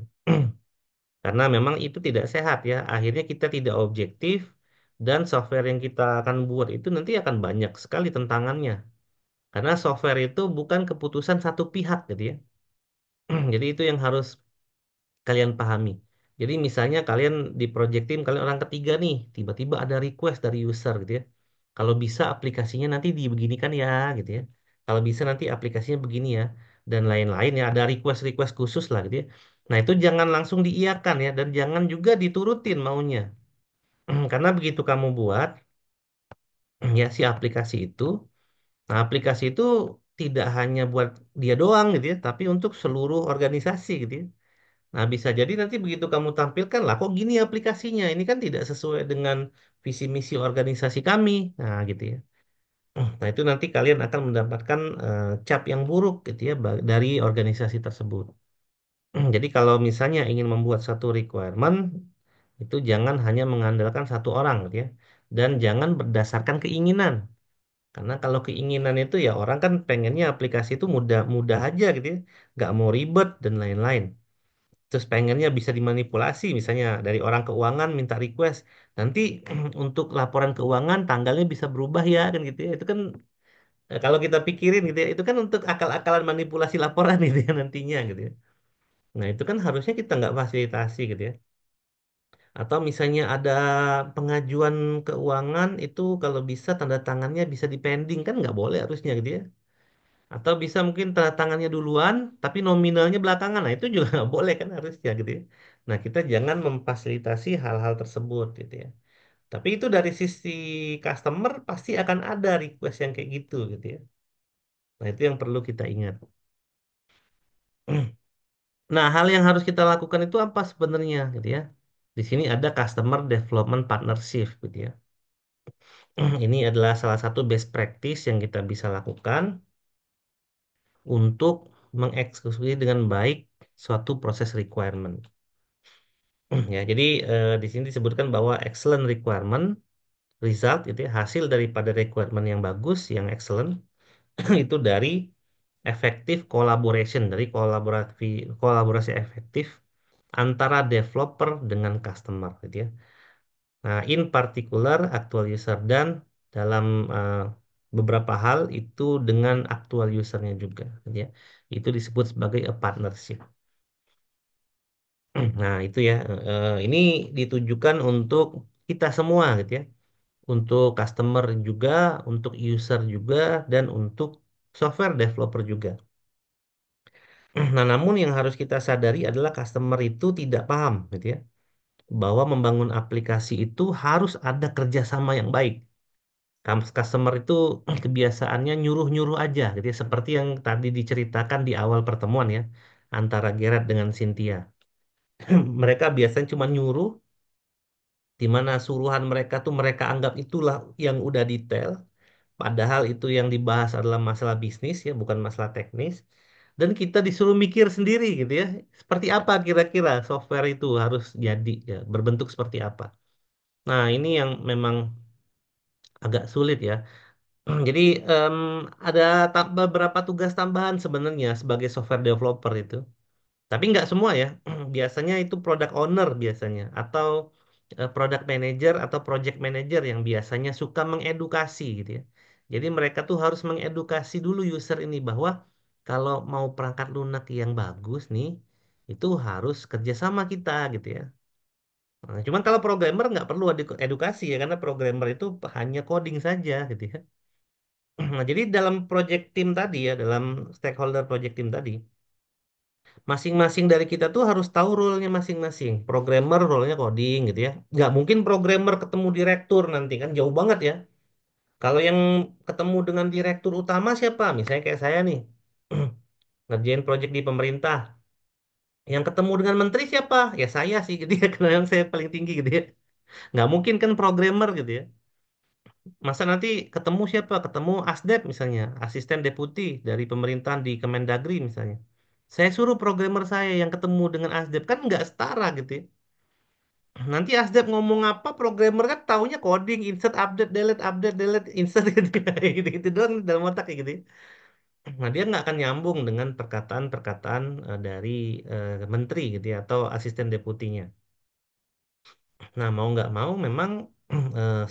Karena memang itu tidak sehat ya. Akhirnya kita tidak objektif dan software yang kita akan buat itu nanti akan banyak sekali tentangannya. Karena software itu bukan keputusan satu pihak gitu ya. Jadi itu yang harus kalian pahami. Jadi misalnya kalian di project team, kalian orang ketiga nih, tiba-tiba ada request dari user gitu ya. Kalau bisa aplikasinya nanti dibeginikan ya gitu ya. Kalau bisa nanti aplikasinya begini ya. Dan lain-lain ya, ada request-request khusus lah gitu ya. Nah itu jangan langsung diiyakan ya. Dan jangan juga diturutin maunya. Karena begitu kamu buat, ya si aplikasi itu, nah aplikasi itu tidak hanya buat dia doang gitu ya. Tapi untuk seluruh organisasi gitu ya. Nah, bisa jadi nanti begitu kamu tampilkan lah, kok gini aplikasinya? Ini kan tidak sesuai dengan visi misi organisasi kami. Nah, gitu ya. Nah, itu nanti kalian akan mendapatkan cap yang buruk gitu ya dari organisasi tersebut. Jadi kalau misalnya ingin membuat satu requirement, itu jangan hanya mengandalkan satu orang gitu ya. Dan jangan berdasarkan keinginan. Karena kalau keinginan itu ya orang kan pengennya aplikasi itu mudah-mudah aja gitu ya. Nggak mau ribet dan lain-lain. Terus pengennya bisa dimanipulasi, misalnya dari orang keuangan minta request. Nanti untuk laporan keuangan tanggalnya bisa berubah ya kan gitu ya. Itu kan kalau kita pikirin gitu ya, itu kan untuk akal-akalan manipulasi laporan gitu ya nantinya gitu ya. Nah, itu kan harusnya kita nggak fasilitasi gitu ya. Atau misalnya ada pengajuan keuangan itu kalau bisa tanda tangannya bisa dipending kan nggak boleh harusnya gitu ya. Atau bisa mungkin tanda tangannya duluan tapi nominalnya belakangan. Nah, itu juga nggak boleh kan harusnya gitu ya. Nah, kita jangan memfasilitasi hal-hal tersebut gitu ya. Tapi itu dari sisi customer pasti akan ada request yang kayak gitu ya. Nah, itu yang perlu kita ingat. Nah, hal yang harus kita lakukan itu apa sebenarnya gitu ya. Di sini ada customer development partnership gitu ya. Ini adalah salah satu best practice yang kita bisa lakukan untuk mengeksekusi dengan baik suatu proses requirement. Ya, jadi di sini disebutkan bahwa excellent requirement result itu ya, hasil daripada requirement yang bagus, yang excellent itu dari effective collaboration, dari kolaborasi efektif antara developer dengan customer gitu ya. Nah, in particular actual user dan dalam beberapa hal itu dengan actual usernya juga, gitu ya. Itu disebut sebagai a partnership. Nah, itu ya. Ini ditujukan untuk kita semua, gitu ya. Untuk customer juga, untuk user juga, dan untuk software developer juga. Nah, namun yang harus kita sadari adalah customer itu tidak paham, gitu ya, bahwa membangun aplikasi itu harus ada kerjasama yang baik. Customer itu kebiasaannya nyuruh-nyuruh aja gitu ya. Seperti yang tadi diceritakan di awal pertemuan ya antara Gerard dengan Cynthia. Mereka biasanya cuma nyuruh, di mana suruhan mereka tuh mereka anggap itulah yang udah detail. Padahal itu yang dibahas adalah masalah bisnis ya, bukan masalah teknis. Dan kita disuruh mikir sendiri gitu ya. Seperti apa kira-kira software itu harus jadi ya, berbentuk seperti apa. Nah, ini yang memang agak sulit ya. Jadi em, ada beberapa tugas tambahan sebenarnya sebagai software developer itu. Tapi nggak semua ya. Biasanya itu product owner biasanya atau product manager atau project manager yang biasanya suka mengedukasi gitu ya. Jadi mereka tuh harus mengedukasi dulu user ini bahwa kalau mau perangkat lunak yang bagus nih, itu harus kerjasama kita gitu ya. Nah, cuman kalau programmer nggak perlu edukasi ya karena programmer itu hanya coding saja gitu ya. Nah, jadi dalam project team tadi ya, dalam stakeholder project team tadi, masing-masing dari kita tuh harus tahu role-nya masing-masing. Programmer role-nya coding gitu ya. Nggak mungkin programmer ketemu direktur nanti kan jauh banget ya. Kalau yang ketemu dengan direktur utama siapa? Misalnya kayak saya nih, ngerjain project di pemerintah. Yang ketemu dengan menteri siapa? Ya saya sih gitu ya, karena yang saya paling tinggi gitu ya. Nggak mungkin kan programmer gitu ya. Masa nanti ketemu siapa? Ketemu Asdep misalnya, asisten deputi dari pemerintahan di Kemendagri misalnya. Saya suruh programmer saya yang ketemu dengan Asdep kan nggak setara gitu ya. Nanti Asdep ngomong apa, programmer kan taunya coding, insert, delete, insert gitu doang dalam otak kayak gitu ya. Nah, dia nggak akan nyambung dengan perkataan-perkataan dari menteri gitu ya, atau asisten deputinya. Nah, mau nggak mau memang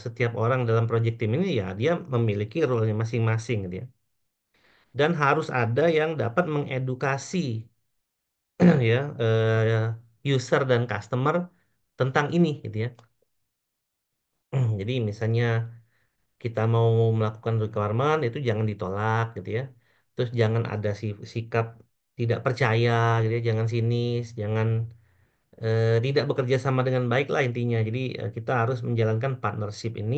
setiap orang dalam proyek tim ini ya dia memiliki role-nya masing-masing gitu ya. Dan harus ada yang dapat mengedukasi ya user dan customer tentang ini gitu ya. Jadi misalnya kita mau melakukan requirement itu jangan ditolak gitu ya. Terus jangan ada sikap tidak percaya gitu ya, jangan sinis, jangan tidak bekerja sama dengan baik lah intinya. Jadi kita harus menjalankan partnership ini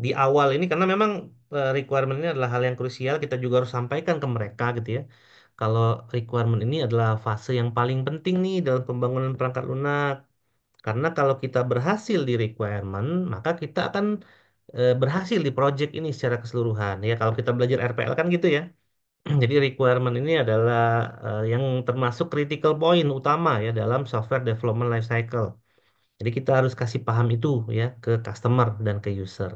di awal ini karena memang requirement ini adalah hal yang krusial kita juga harus sampaikan ke mereka gitu ya kalau requirement ini adalah fase yang paling penting nih dalam pembangunan perangkat lunak karena kalau kita berhasil di requirement maka kita akan berhasil di project ini secara keseluruhan. Ya, kalau kita belajar RPL kan gitu ya. Jadi requirement ini adalah yang termasuk critical point utama ya dalam software development life cycle. Jadi kita harus kasih paham itu ya ke customer dan ke user.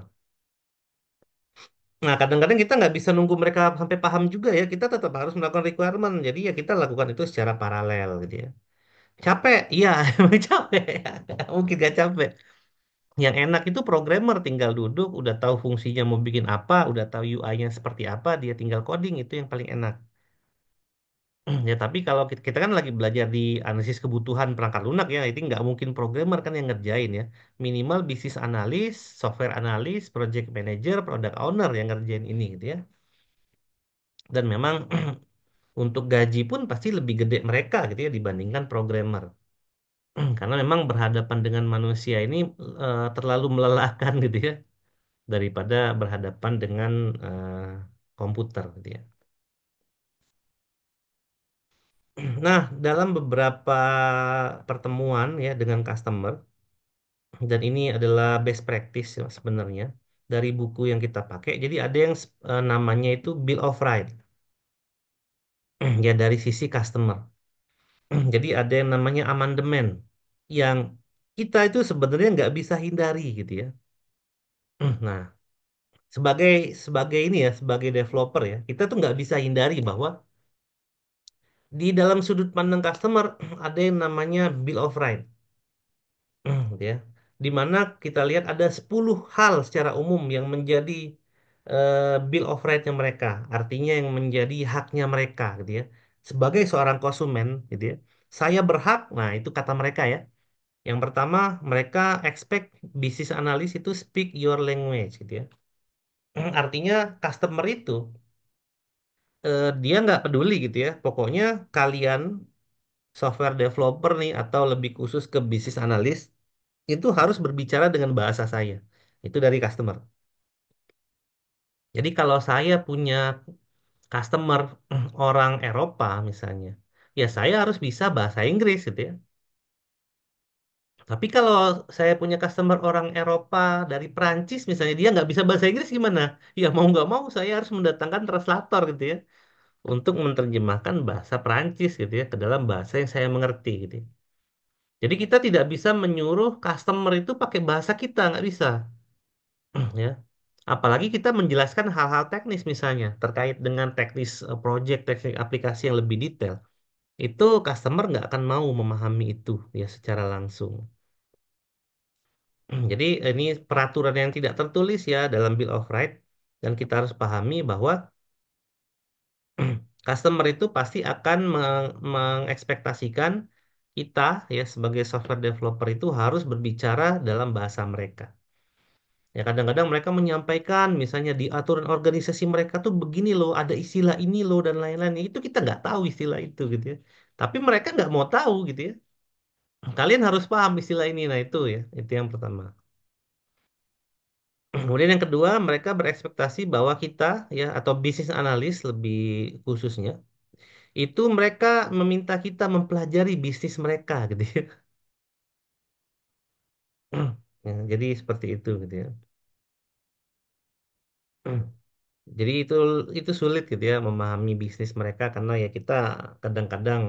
Nah, kadang-kadang kita nggak bisa nunggu mereka sampai paham juga ya. Kita tetap harus melakukan requirement. Jadi ya kita lakukan itu secara paralel gitu ya. Capek, iya, emang capek. Mungkin gak capek. Yang enak itu programmer tinggal duduk, udah tahu fungsinya mau bikin apa, udah tahu UI-nya seperti apa, dia tinggal coding itu yang paling enak. Ya, tapi kalau kita kan lagi belajar di analisis kebutuhan perangkat lunak ya, itu nggak mungkin programmer kan yang ngerjain ya. Minimal bisnis analis, software analis, project manager, product owner yang ngerjain ini gitu ya. Dan memang untuk gaji pun pasti lebih gede mereka gitu ya dibandingkan programmer. Karena memang berhadapan dengan manusia ini terlalu melelahkan gitu ya daripada berhadapan dengan komputer gitu ya. Nah, dalam beberapa pertemuan ya dengan customer, dan ini adalah best practice ya sebenarnya dari buku yang kita pakai. Jadi ada yang namanya itu Bill of Rights ya dari sisi customer. Jadi ada yang namanya amandemen yang kita itu sebenarnya nggak bisa hindari gitu ya. Nah, sebagai sebagai ini ya sebagai developer ya kita tuh nggak bisa hindari bahwa di dalam sudut pandang customer ada yang namanya Bill of Rights gitu ya. Di mana kita lihat ada 10 hal secara umum yang menjadi Bill of Rights-nya mereka, artinya yang menjadi haknya mereka gitu ya. Sebagai seorang konsumen gitu ya. Saya berhak, nah itu kata mereka ya. Yang pertama, mereka expect business analyst itu speak your language gitu ya. Artinya customer itu dia nggak peduli gitu ya. Pokoknya kalian software developer nih atau lebih khusus ke business analyst itu harus berbicara dengan bahasa saya. Itu dari customer. Jadi kalau saya punya customer orang Eropa misalnya, ya saya harus bisa bahasa Inggris gitu ya. Tapi kalau saya punya customer orang Eropa dari Prancis misalnya, dia nggak bisa bahasa Inggris gimana? Ya mau nggak mau saya harus mendatangkan translator gitu ya untuk menerjemahkan bahasa Prancis gitu ya ke dalam bahasa yang saya mengerti gitu ya. Jadi kita tidak bisa menyuruh customer itu pakai bahasa kita, nggak bisa. Ya. Apalagi kita menjelaskan hal-hal teknis misalnya terkait dengan teknis project, teknik aplikasi yang lebih detail. Itu customer nggak akan mau memahami itu ya secara langsung. Jadi ini peraturan yang tidak tertulis ya dalam Bill of Rights dan kita harus pahami bahwa customer itu pasti akan mengekspektasikan kita ya sebagai software developer itu harus berbicara dalam bahasa mereka. Ya kadang-kadang mereka menyampaikan misalnya di aturan organisasi mereka tuh begini loh, ada istilah ini loh dan lain-lain. Itu kita nggak tahu istilah itu gitu ya. Tapi mereka nggak mau tahu gitu ya. Kalian harus paham istilah ini. Nah itu ya, itu yang pertama. Kemudian yang kedua, mereka berekspektasi bahwa kita ya atau bisnis analis lebih khususnya itu mereka meminta kita mempelajari bisnis mereka gitu ya. Ya, jadi seperti itu gitu ya. Jadi itu sulit gitu ya memahami bisnis mereka karena ya kita kadang-kadang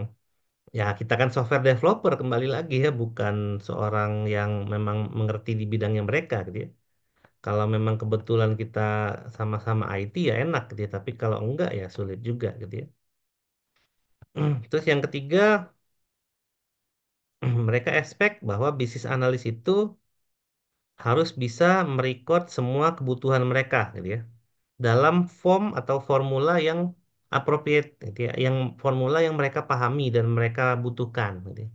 ya kita kan software developer kembali lagi ya bukan seorang yang memang mengerti di bidangnya mereka gitu ya. Kalau memang kebetulan kita sama-sama IT ya enak gitu ya, tapi kalau enggak ya sulit juga gitu ya. Terus yang ketiga, mereka expect bahwa bisnis analis itu harus bisa merecord semua kebutuhan mereka gitu ya. Dalam form atau formula yang appropriate gitu ya, yang formula yang mereka pahami dan mereka butuhkan gitu ya.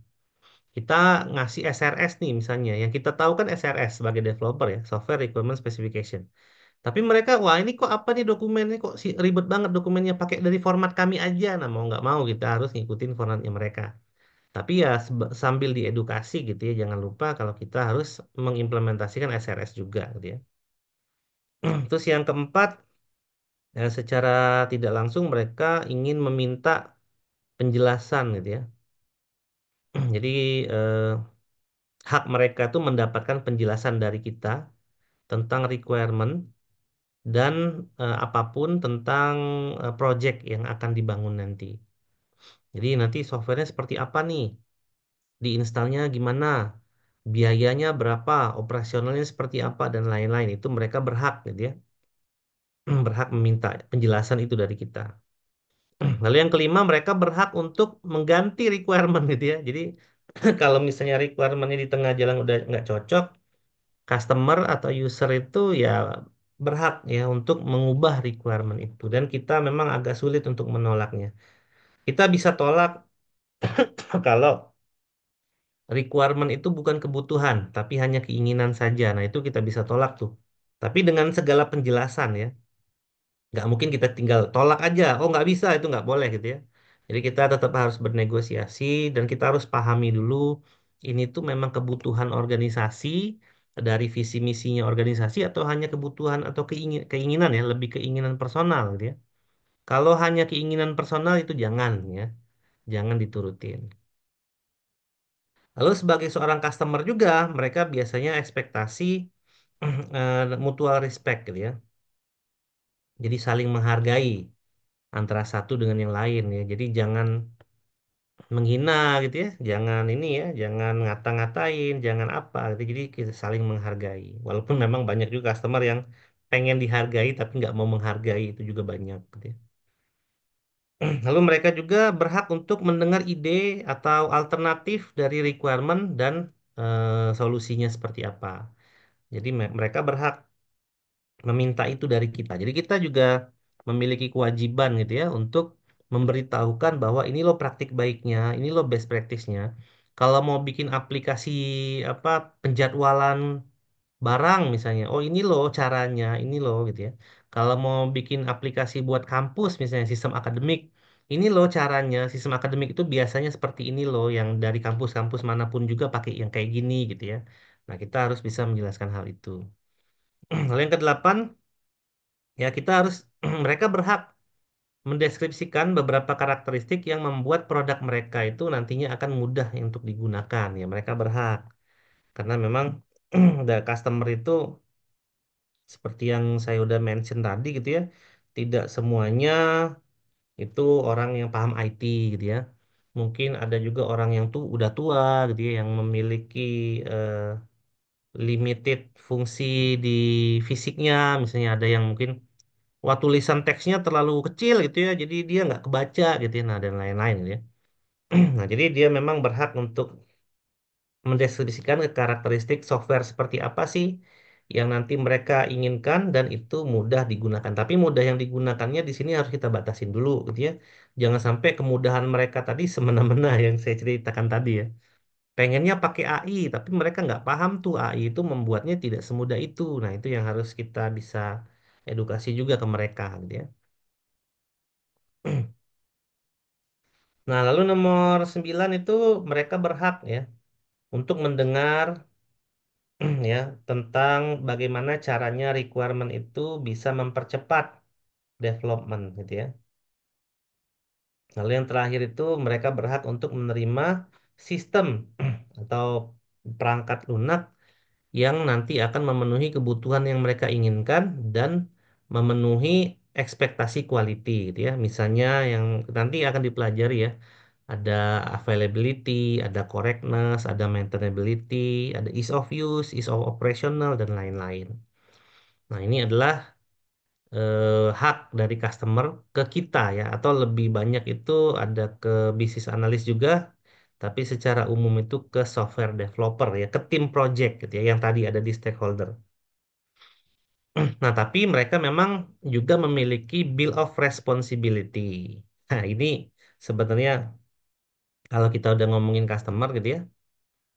Kita ngasih SRS nih misalnya, yang kita tahu kan SRS sebagai developer ya, Software Requirement Specification. Tapi mereka, wah ini kok apa nih dokumennya kok ribet banget dokumennya pakai dari format kami aja. Nah mau nggak mau kita harus ngikutin formatnya mereka. Tapi ya sambil diedukasi gitu ya, jangan lupa kalau kita harus mengimplementasikan SRS juga gitu ya. Terus yang keempat, ya, secara tidak langsung mereka ingin meminta penjelasan gitu ya. Jadi hak mereka tuh mendapatkan penjelasan dari kita tentang requirement dan apapun tentang project yang akan dibangun nanti. Jadi nanti softwarenya seperti apa nih? Diinstalnya gimana? Biayanya berapa? Operasionalnya seperti apa dan lain-lain. Itu mereka berhak gitu ya. Berhak meminta penjelasan itu dari kita. Lalu yang kelima, mereka berhak untuk mengganti requirement gitu ya. Jadi kalau misalnya requirementnya di tengah jalan udah nggak cocok, customer atau user itu ya berhak ya untuk mengubah requirement itu. Dan kita memang agak sulit untuk menolaknya. Kita bisa tolak kalau requirement itu bukan kebutuhan, tapi hanya keinginan saja. Nah, itu kita bisa tolak tuh. Tapi dengan segala penjelasan ya. Nggak mungkin kita tinggal tolak aja. Oh, nggak bisa, itu nggak boleh gitu ya. Jadi kita tetap harus bernegosiasi dan kita harus pahami dulu ini tuh memang kebutuhan organisasi dari visi misinya organisasi atau hanya kebutuhan atau keinginan ya, lebih keinginan personal gitu ya. Kalau hanya keinginan personal itu jangan ya, jangan diturutin. Lalu sebagai seorang customer juga mereka biasanya ekspektasi mutual respect gitu ya. Jadi saling menghargai antara satu dengan yang lain ya. Jadi jangan menghina gitu ya, jangan ini ya, jangan ngata-ngatain, jangan apa gitu. Jadi kita saling menghargai. Walaupun memang banyak juga customer yang pengen dihargai tapi nggak mau menghargai itu juga banyak gitu ya. Lalu mereka juga berhak untuk mendengar ide atau alternatif dari requirement dan solusinya seperti apa. Jadi mereka berhak meminta itu dari kita. Jadi kita juga memiliki kewajiban gitu ya untuk memberitahukan bahwa ini loh praktik baiknya, ini loh best practice-nya. Kalau mau bikin aplikasi apa penjadwalan barang misalnya, oh ini loh caranya, ini loh gitu ya. Kalau mau bikin aplikasi buat kampus misalnya sistem akademik, ini loh caranya. Sistem akademik itu biasanya seperti ini loh yang dari kampus-kampus manapun juga pakai yang kayak gini gitu ya. Nah, kita harus bisa menjelaskan hal itu. Lalu yang kedelapan, ya kita harus mereka berhak mendeskripsikan beberapa karakteristik yang membuat produk mereka itu nantinya akan mudah untuk digunakan. Ya, mereka berhak karena memang the customer itu seperti yang saya udah mention tadi gitu ya, tidak semuanya itu orang yang paham IT gitu ya. Mungkin ada juga orang yang tuh udah tua gitu ya yang memiliki eh, limited fungsi di fisiknya, misalnya ada yang mungkin wah tulisan teksnya terlalu kecil gitu ya, jadi dia nggak kebaca gitu ya, nah dan lain-lain gitu ya. Nah, jadi dia memang berhak untuk mendeskripsikan ke karakteristik software seperti apa sih yang nanti mereka inginkan dan itu mudah digunakan. Tapi mudah yang digunakannya di sini harus kita batasin dulu gitu ya. Jangan sampai kemudahan mereka tadi semena-mena yang saya ceritakan tadi ya. Pengennya pakai AI, tapi mereka nggak paham tuh AI itu membuatnya tidak semudah itu. Nah, itu yang harus kita bisa edukasi juga ke mereka gitu ya. Nah, lalu nomor 9 itu mereka berhak ya untuk mendengar ya tentang bagaimana caranya requirement itu bisa mempercepat development gitu ya. Lalu yang terakhir itu mereka berhak untuk menerima sistem atau perangkat lunak yang nanti akan memenuhi kebutuhan yang mereka inginkan dan memenuhi ekspektasi quality gitu ya. Misalnya yang nanti akan dipelajari ya, ada availability, ada correctness, ada maintainability, ada ease of use, ease of operational dan lain-lain. Nah, ini adalah hak dari customer ke kita ya, atau lebih banyak itu ada ke bisnis analis juga, tapi secara umum itu ke software developer ya, ke tim project gitu ya, yang tadi ada di stakeholder. Nah, tapi mereka memang juga memiliki bill of responsibility. Nah, ini sebenarnya kalau kita udah ngomongin customer gitu ya,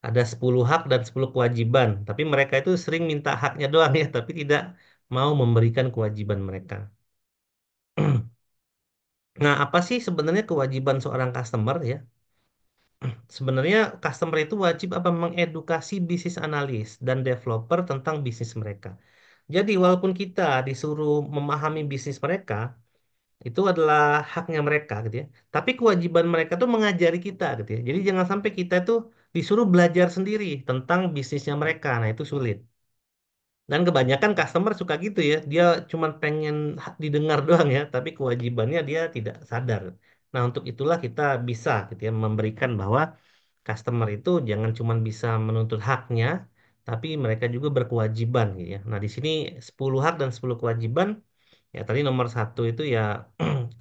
ada 10 hak dan 10 kewajiban, tapi mereka itu sering minta haknya doang ya, tapi tidak mau memberikan kewajiban mereka. Nah, apa sih sebenarnya kewajiban seorang customer ya? Sebenarnya customer itu wajib apa mengedukasi bisnis analis dan developer tentang bisnis mereka. Jadi walaupun kita disuruh memahami bisnis mereka, itu adalah haknya mereka gitu ya. Tapi kewajiban mereka tuh mengajari kita gitu ya. Jadi jangan sampai kita tuh disuruh belajar sendiri tentang bisnisnya mereka. Nah, itu sulit. Dan kebanyakan customer suka gitu ya. Dia cuma pengen didengar doang ya, tapi kewajibannya dia tidak sadar. Nah, untuk itulah kita bisa gitu ya memberikan bahwa customer itu jangan cuma bisa menuntut haknya, tapi mereka juga berkewajiban gitu ya. Nah, di sini 10 hak dan 10 kewajiban, ya tadi nomor satu itu ya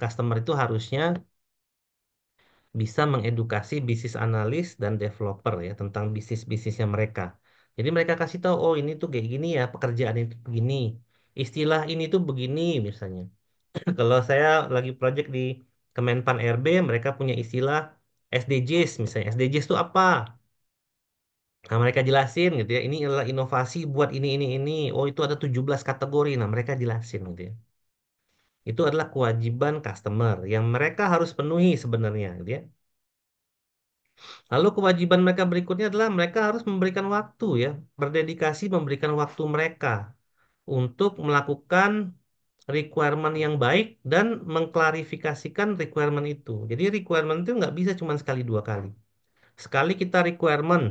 customer itu harusnya bisa mengedukasi bisnis analis dan developer ya tentang bisnisnya mereka. Jadi mereka kasih tahu, oh ini tuh kayak gini ya, pekerjaan itu begini, istilah ini tuh begini misalnya. Kalau saya lagi project di Kemenpan RB, mereka punya istilah SDGs misalnya. SDGs itu apa? Nah, mereka jelasin gitu ya. Ini adalah inovasi buat ini. Oh, itu ada 17 kategori. Nah, mereka jelasin gitu ya. Itu adalah kewajiban customer yang mereka harus penuhi sebenarnya gitu ya. Lalu kewajiban mereka berikutnya adalah mereka harus memberikan waktu ya, berdedikasi memberikan waktu mereka untuk melakukan requirement yang baik dan mengklarifikasikan requirement itu. Jadi requirement itu nggak bisa cuma sekali dua kali. Sekali kita requirement,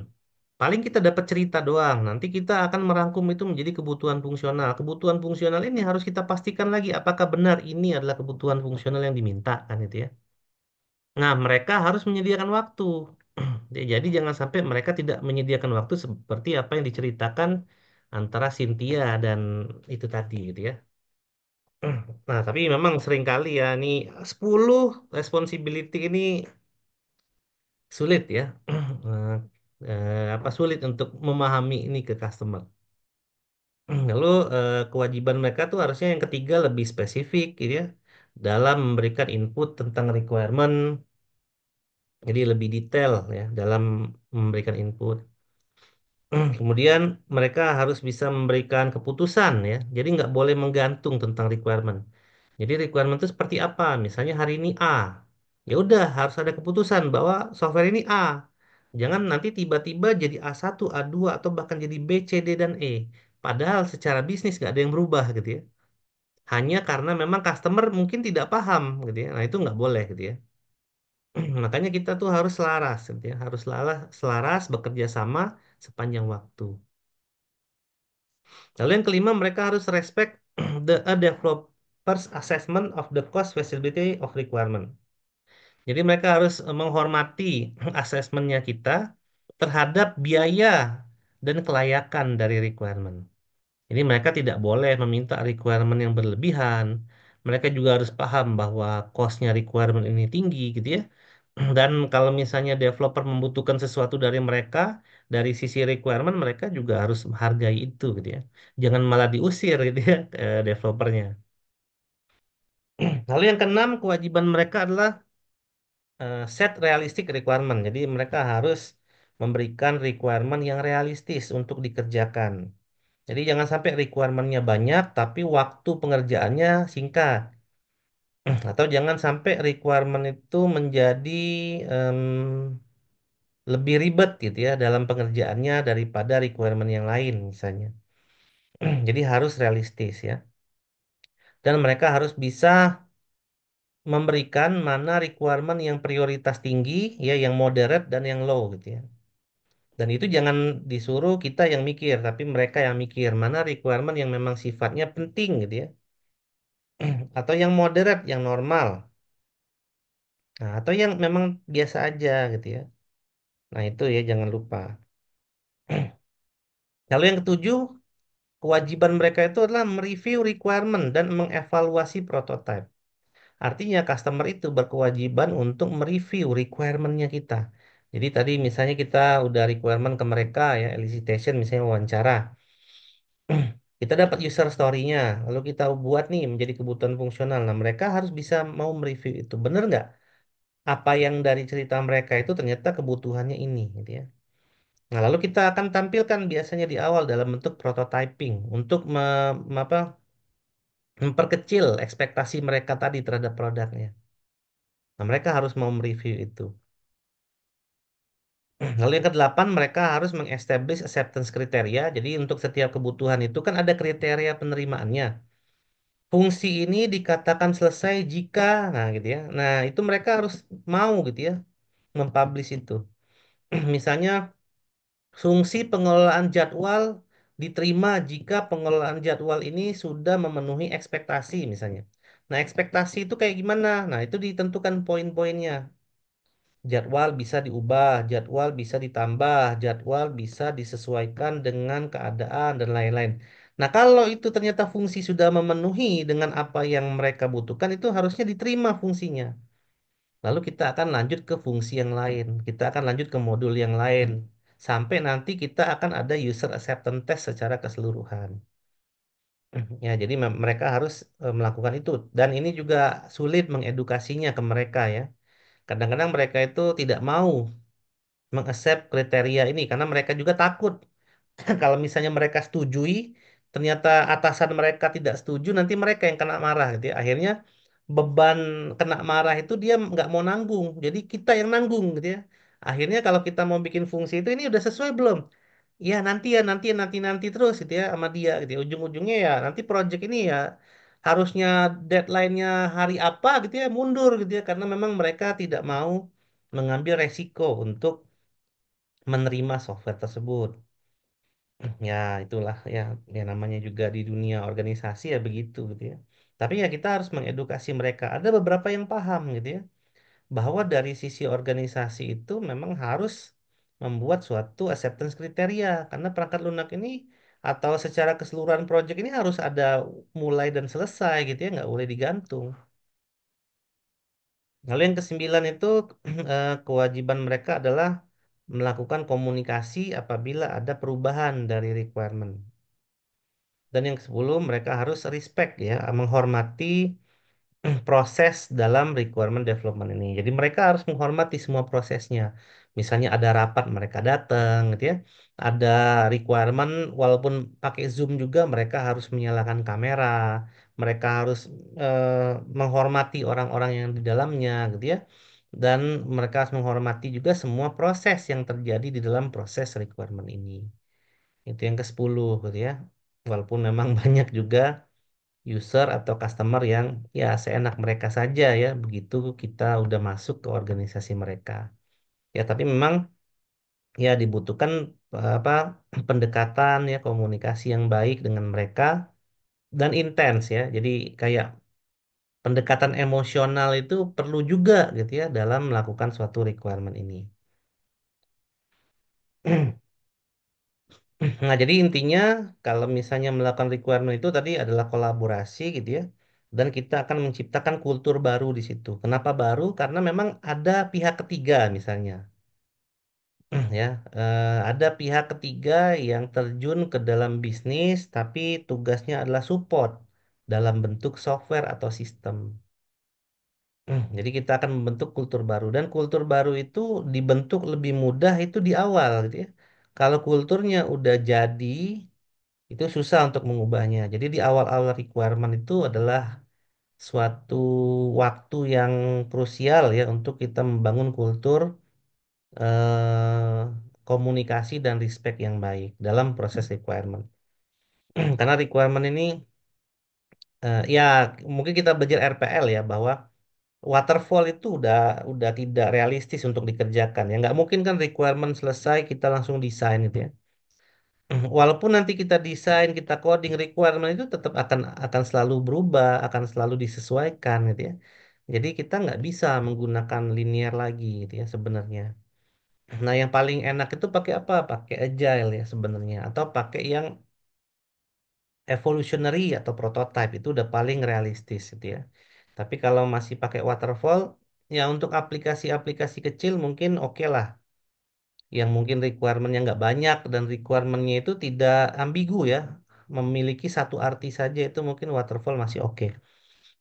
paling kita dapat cerita doang. Nanti kita akan merangkum itu menjadi kebutuhan fungsional. Kebutuhan fungsional ini harus kita pastikan lagi apakah benar ini adalah kebutuhan fungsional yang diminta kan itu ya. Nah, mereka harus menyediakan waktu. Jadi jangan sampai mereka tidak menyediakan waktu seperti apa yang diceritakan antara Cynthia dan itu tadi gitu ya. Nah, tapi memang seringkali ya ini 10 responsibility ini sulit ya. Apa sulit untuk memahami ini ke customer. Lalu kewajiban mereka tuh harusnya yang ketiga lebih spesifik gitu ya dalam memberikan input tentang requirement, jadi lebih detail ya dalam memberikan input. Kemudian mereka harus bisa memberikan keputusan ya. Jadi nggak boleh menggantung tentang requirement. Jadi requirement itu seperti apa? Misalnya hari ini A. Ya udah harus ada keputusan bahwa software ini A. Jangan nanti tiba-tiba jadi A1, A2 atau bahkan jadi B, C, D, dan E. Padahal secara bisnis nggak ada yang berubah gitu ya. Hanya karena memang customer mungkin tidak paham gitu ya. Nah itu nggak boleh gitu ya. Makanya kita tuh harus selaras gitu ya. Harus selaras bekerja sama sepanjang waktu. Lalu yang kelima, mereka harus respect the developer's assessment of the cost feasibility of requirement. Jadi mereka harus menghormati asesmennya kita terhadap biaya dan kelayakan dari requirement. Jadi mereka tidak boleh meminta requirement yang berlebihan. Mereka juga harus paham bahwa cost-nya requirement ini tinggi gitu ya. Dan kalau misalnya developer membutuhkan sesuatu dari mereka, dari sisi requirement mereka juga harus menghargai itu gitu ya. Jangan malah diusir gitu ya developernya. Lalu yang keenam, kewajiban mereka adalah set realistic requirement. Jadi mereka harus memberikan requirement yang realistis untuk dikerjakan. Jadi jangan sampai requirement-nya banyak tapi waktu pengerjaannya singkat. Atau jangan sampai requirement itu menjadi em, lebih ribet gitu ya dalam pengerjaannya daripada requirement yang lain misalnya. Jadi harus realistis ya. Dan mereka harus bisa memberikan mana requirement yang prioritas tinggi ya, yang moderate dan yang low gitu ya. Dan itu jangan disuruh kita yang mikir, tapi mereka yang mikir mana requirement yang memang sifatnya penting gitu ya. Atau yang moderate, yang normal. Nah, atau yang memang biasa aja gitu ya. Nah, itu ya jangan lupa. Lalu yang ketujuh, kewajiban mereka itu adalah mereview requirement dan mengevaluasi prototype. Artinya customer itu berkewajiban untuk mereview requirement-nya kita. Jadi tadi misalnya kita udah requirement ke mereka ya, elicitation misalnya wawancara. Kita dapat user story-nya, lalu kita buat nih menjadi kebutuhan fungsional. Nah, mereka harus bisa mau mereview itu. Bener nggak? Apa yang dari cerita mereka itu ternyata kebutuhannya ini, gitu ya. Nah, lalu kita akan tampilkan biasanya di awal dalam bentuk prototyping untuk memperkecil ekspektasi mereka tadi terhadap produknya. Nah, mereka harus mau mereview itu. Lalu yang kedelapan, mereka harus mengestablish acceptance kriteria. Jadi untuk setiap kebutuhan itu kan ada kriteria penerimaannya. Fungsi ini dikatakan selesai jika, nah gitu ya. Nah, itu mereka harus mau gitu ya, mempublish itu. Misalnya, fungsi pengelolaan jadwal diterima jika pengelolaan jadwal ini sudah memenuhi ekspektasi misalnya. Nah, ekspektasi itu kayak gimana? Nah, itu ditentukan poin-poinnya. Jadwal bisa diubah, jadwal bisa ditambah, jadwal bisa disesuaikan dengan keadaan dan lain-lain. Nah, kalau itu ternyata fungsi sudah memenuhi dengan apa yang mereka butuhkan, itu harusnya diterima fungsinya. Lalu kita akan lanjut ke fungsi yang lain, kita akan lanjut ke modul yang lain, sampai nanti kita akan ada user acceptance test secara keseluruhan. Ya, jadi mereka harus melakukan itu. Dan ini juga sulit mengedukasinya ke mereka ya. Kadang-kadang mereka itu tidak mau mengaccept kriteria ini karena mereka juga takut kalau misalnya mereka setujui ternyata atasan mereka tidak setuju nanti mereka yang kena marah gitu ya. Akhirnya beban kena marah itu dia nggak mau nanggung jadi kita yang nanggung gitu ya. Akhirnya kalau kita mau bikin fungsi itu ini udah sesuai belum, ya nanti terus gitu ya sama dia gitu ya. Ujung-ujungnya ya nanti project ini ya harusnya deadline-nya hari apa gitu ya mundur gitu ya karena memang mereka tidak mau mengambil resiko untuk menerima software tersebut. Ya, itulah ya, ya namanya juga di dunia organisasi ya begitu gitu ya. Tapi ya kita harus mengedukasi mereka. Ada beberapa yang paham gitu ya, bahwa dari sisi organisasi itu memang harus membuat suatu acceptance kriteria karena perangkat lunak ini atau secara keseluruhan proyek ini harus ada mulai dan selesai gitu ya, nggak boleh digantung. Lalu yang kesembilan itu kewajiban mereka adalah melakukan komunikasi apabila ada perubahan dari requirement. Dan yang ke-10 mereka harus respect ya, menghormati proses dalam requirement development ini. Jadi mereka harus menghormati semua prosesnya. Misalnya ada rapat mereka datang gitu ya. Ada requirement walaupun pakai Zoom juga mereka harus menyalakan kamera. Mereka harus menghormati orang-orang yang di dalamnya gitu ya. Dan mereka harus menghormati juga semua proses yang terjadi di dalam proses requirement ini. Itu yang ke-10 gitu ya. Walaupun memang banyak juga user atau customer yang ya seenak mereka saja ya begitu kita udah masuk ke organisasi mereka. Ya, tapi memang ya dibutuhkan apa pendekatan ya komunikasi yang baik dengan mereka dan intens ya. Jadi kayak pendekatan emosional itu perlu juga gitu ya dalam melakukan suatu requirement ini. Nah, jadi intinya kalau misalnya melakukan requirement itu tadi adalah kolaborasi gitu ya. Dan kita akan menciptakan kultur baru di situ. Kenapa baru? Karena memang ada pihak ketiga misalnya. Ya, ada pihak ketiga yang terjun ke dalam bisnis tapi tugasnya adalah support dalam bentuk software atau sistem. Jadi kita akan membentuk kultur baru dan kultur baru itu dibentuk lebih mudah itu di awal gitu ya. Kalau kulturnya udah jadi itu susah untuk mengubahnya. Jadi di awal-awal requirement itu adalah suatu waktu yang krusial ya untuk kita membangun kultur komunikasi dan respect yang baik dalam proses requirement. Karena requirement ini ya mungkin kita belajar RPL ya bahwa waterfall itu udah tidak realistis untuk dikerjakan ya. Nggak mungkin kan requirement selesai kita langsung desain itu ya. Walaupun nanti kita desain, kita coding requirement itu tetap akan selalu berubah, akan selalu disesuaikan gitu ya. Jadi kita nggak bisa menggunakan linear lagi gitu ya sebenarnya. Nah, yang paling enak itu pakai apa? Pakai agile ya sebenarnya, atau pakai yang evolutionary atau prototype itu udah paling realistis gitu ya. Tapi kalau masih pakai waterfall, ya untuk aplikasi-aplikasi kecil mungkin oke lah yang mungkin requirementnya nggak banyak dan requirementnya itu tidak ambigu ya, memiliki satu arti saja itu mungkin waterfall masih oke.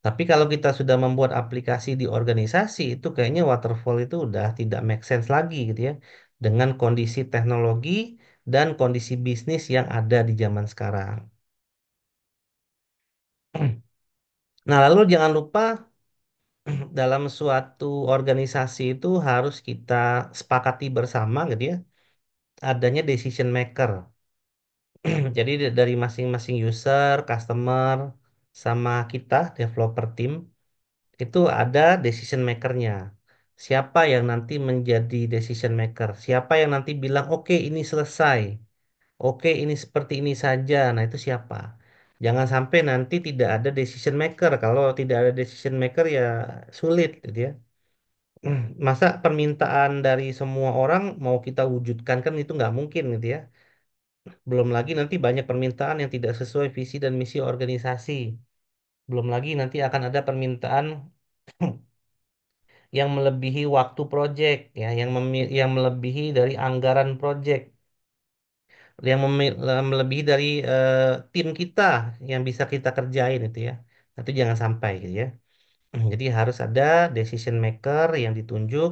Tapi kalau kita sudah membuat aplikasi di organisasi itu kayaknya waterfall itu udah tidak make sense lagi gitu ya, dengan kondisi teknologi dan kondisi bisnis yang ada di zaman sekarang. Nah, lalu jangan lupa dalam suatu organisasi itu harus kita sepakati bersama gitu ya, adanya decision maker. Jadi dari masing-masing user, customer, sama kita, developer team, itu ada decision makernya. Siapa yang nanti menjadi decision maker? Siapa yang nanti bilang, oke ini selesai. Oke, ini seperti ini saja. Nah, itu siapa? Jangan sampai nanti tidak ada decision maker. Kalau tidak ada decision maker ya sulit, gitu ya. Masa permintaan dari semua orang mau kita wujudkan kan itu nggak mungkin, gitu ya. Belum lagi nanti banyak permintaan yang tidak sesuai visi dan misi organisasi. Belum lagi nanti akan ada permintaan yang melebihi waktu project, ya, yang melebihi dari anggaran project, melebihi dari tim kita yang bisa kita kerjain itu ya. Itu jangan sampai gitu ya. Jadi harus ada decision maker yang ditunjuk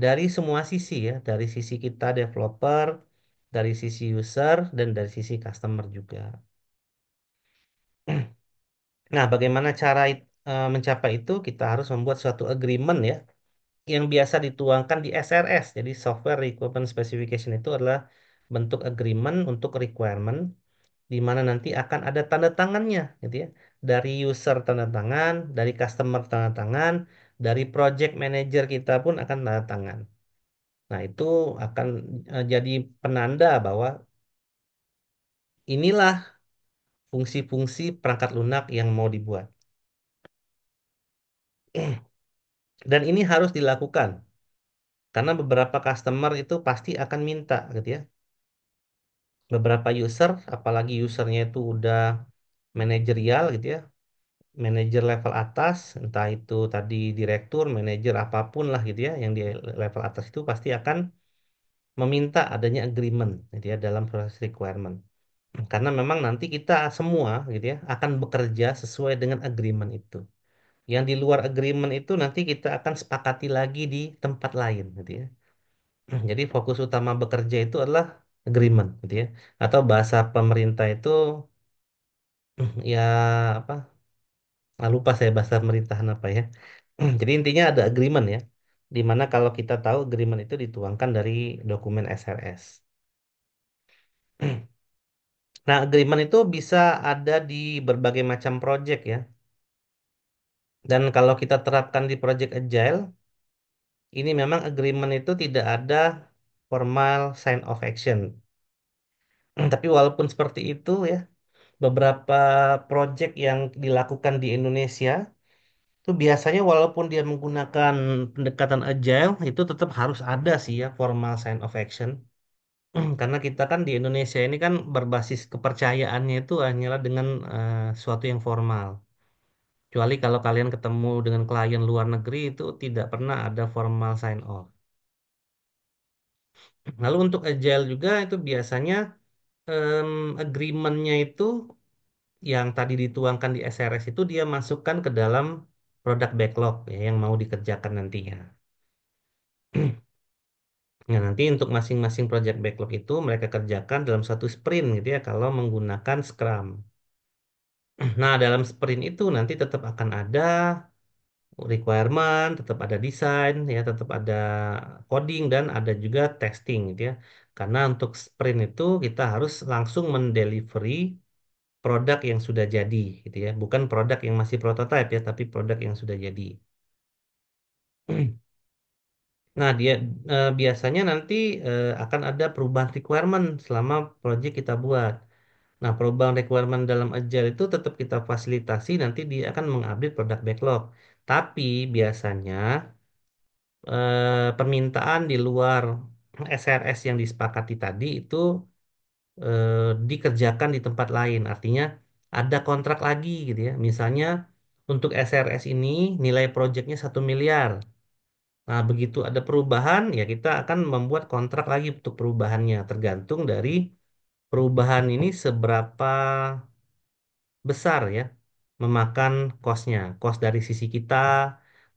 dari semua sisi ya, dari sisi kita developer, dari sisi user dan dari sisi customer juga. Nah, bagaimana cara mencapai itu? Kita harus membuat suatu agreement ya, yang biasa dituangkan di SRS. Jadi Software Requirement Specification itu adalah bentuk agreement untuk requirement di mana nanti akan ada tanda tangannya gitu ya. Dari user tanda tangan, dari customer tanda tangan, dari project manager kita pun akan tanda tangan. Nah, itu akan jadi penanda bahwa inilah fungsi-fungsi perangkat lunak yang mau dibuat. Dan ini harus dilakukan karena beberapa customer itu pasti akan minta gitu ya. Beberapa user, apalagi usernya itu udah manajerial gitu ya, manajer level atas, entah itu tadi direktur, manajer apapun lah gitu ya, yang di level atas itu pasti akan meminta adanya agreement gitu ya dalam proses requirement. Karena memang nanti kita semua gitu ya akan bekerja sesuai dengan agreement itu. Yang di luar agreement itu nanti kita akan sepakati lagi di tempat lain gitu ya. Jadi fokus utama bekerja itu adalah agreement gitu ya. Atau bahasa pemerintah itu ya apa? Lupa saya bahasa pemerintahan apa ya. Jadi intinya ada agreement ya. Di mana kalau kita tahu agreement itu dituangkan dari dokumen SRS. Nah, agreement itu bisa ada di berbagai macam project ya. Dan kalau kita terapkan di project agile, ini memang agreement itu tidak ada formal sign of action. Tapi walaupun seperti itu ya, beberapa project yang dilakukan di Indonesia itu biasanya walaupun dia menggunakan pendekatan agile itu tetap harus ada sih ya formal sign of action. Karena kita kan di Indonesia ini kan berbasis kepercayaannya itu hanyalah dengan suatu yang formal. Kecuali kalau kalian ketemu dengan klien luar negeri itu tidak pernah ada formal sign off. Lalu untuk agile juga itu biasanya agreement-nya itu yang tadi dituangkan di SRS itu dia masukkan ke dalam product backlog ya, yang mau dikerjakan nantinya. Nah, nanti untuk masing-masing project backlog itu mereka kerjakan dalam satu sprint gitu ya kalau menggunakan Scrum. Nah, dalam sprint itu nanti tetap akan ada requirement, tetap ada desain ya, tetap ada coding dan ada juga testing gitu ya. Karena untuk sprint itu kita harus langsung mendelivery produk yang sudah jadi gitu ya, bukan produk yang masih prototype ya, tapi produk yang sudah jadi. Nah, dia biasanya nanti akan ada perubahan requirement selama project kita buat. Nah, perubahan requirement dalam Agile itu tetap kita fasilitasi, nanti dia akan mengupdate produk backlog. Tapi biasanya permintaan di luar SRS yang disepakati tadi itu eh, dikerjakan di tempat lain. Artinya ada kontrak lagi gitu ya. Misalnya untuk SRS ini nilai proyeknya 1 miliar. Nah, begitu ada perubahan, ya kita akan membuat kontrak lagi untuk perubahannya, tergantung dari perubahan ini seberapa besar ya, memakan cost-nya, cost dari sisi kita,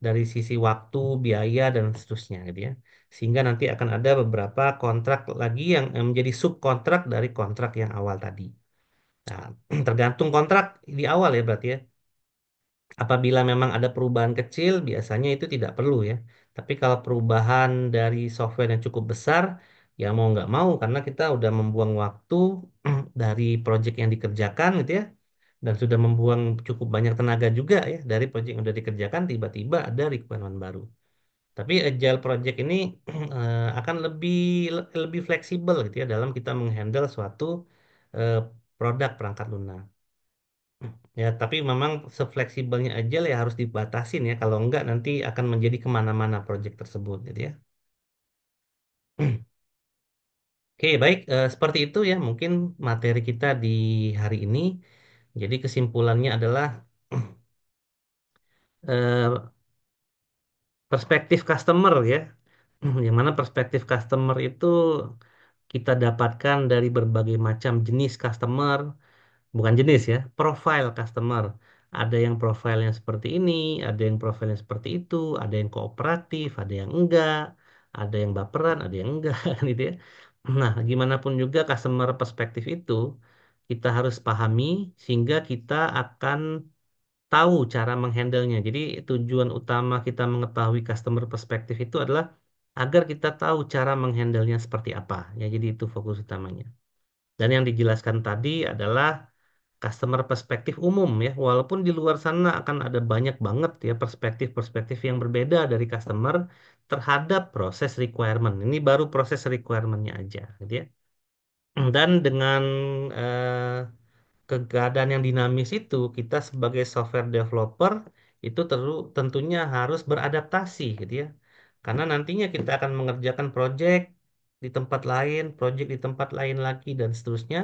dari sisi waktu, biaya, dan seterusnya gitu ya. Sehingga nanti akan ada beberapa kontrak lagi yang menjadi subkontrak dari kontrak yang awal tadi. Nah, tergantung kontrak di awal ya berarti ya. Apabila memang ada perubahan kecil, biasanya itu tidak perlu ya. Tapi kalau perubahan dari software yang cukup besar, ya mau nggak mau karena kita udah membuang waktu dari project yang dikerjakan gitu ya, dan sudah membuang cukup banyak tenaga juga ya dari project yang udah dikerjakan, tiba-tiba ada requirement baru. Tapi agile project ini akan lebih fleksibel gitu ya dalam kita menghandle suatu eh, produk perangkat lunak. Ya, tapi memang sefleksibelnya agile ya harus dibatasin ya. Kalau enggak nanti akan menjadi kemana-mana project tersebut gitu ya. Oke, baik. Seperti itu ya mungkin materi kita di hari ini. Jadi kesimpulannya adalah eh, perspektif customer ya. Yang mana perspektif customer itu kita dapatkan dari berbagai macam jenis customer, bukan jenis ya, profile customer. Ada yang profilnya seperti ini, ada yang profilnya seperti itu, ada yang kooperatif, ada yang enggak, ada yang baperan, ada yang enggak, gitu ya. Nah, gimana pun juga customer perspektif itu kita harus pahami sehingga kita akan tahu cara menghandlenya. Jadi tujuan utama kita mengetahui customer perspektif itu adalah agar kita tahu cara menghandlenya seperti apa. Ya, jadi itu fokus utamanya. Dan yang dijelaskan tadi adalah customer perspektif umum ya. Walaupun di luar sana akan ada banyak banget ya perspektif-perspektif yang berbeda dari customer terhadap proses requirement. Ini baru proses requirement-nya aja, gitu ya. Dan dengan keadaan yang dinamis itu, kita sebagai software developer itu tentunya harus beradaptasi, gitu ya. Karena nantinya kita akan mengerjakan project di tempat lain, project di tempat lain lagi, dan seterusnya.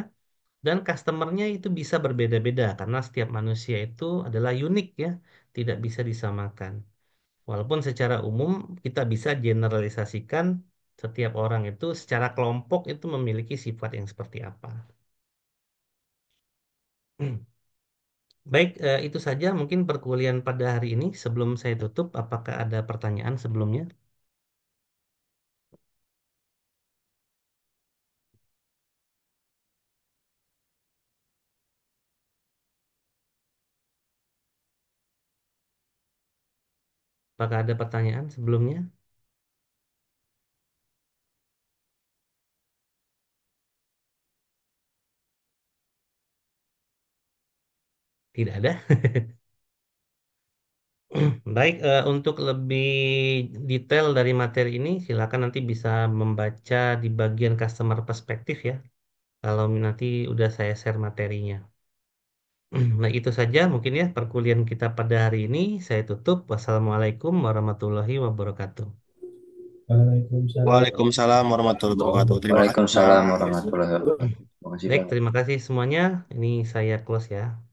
Dan customernya itu bisa berbeda-beda karena setiap manusia itu adalah unik ya, tidak bisa disamakan. Walaupun secara umum kita bisa generalisasikan setiap orang itu secara kelompok itu memiliki sifat yang seperti apa. Baik, itu saja mungkin perkuliahan pada hari ini. Sebelum saya tutup, apakah ada pertanyaan sebelumnya? Apakah ada pertanyaan sebelumnya? Tidak ada. Baik, untuk lebih detail dari materi ini, silakan nanti bisa membaca di bagian customer perspektif ya. Kalau nanti udah saya share materinya. Nah, itu saja mungkin ya perkuliahan kita pada hari ini. Saya tutup. Wassalamualaikum warahmatullahi wabarakatuh. Waalaikumsalam. Waalaikumsalam warahmatullahi wabarakatuh. Terima kasih Waalaikumsalam Mas. warahmatullahi wabarakatuh. Terima kasih Baik, Bang. terima kasih semuanya. Ini saya close ya.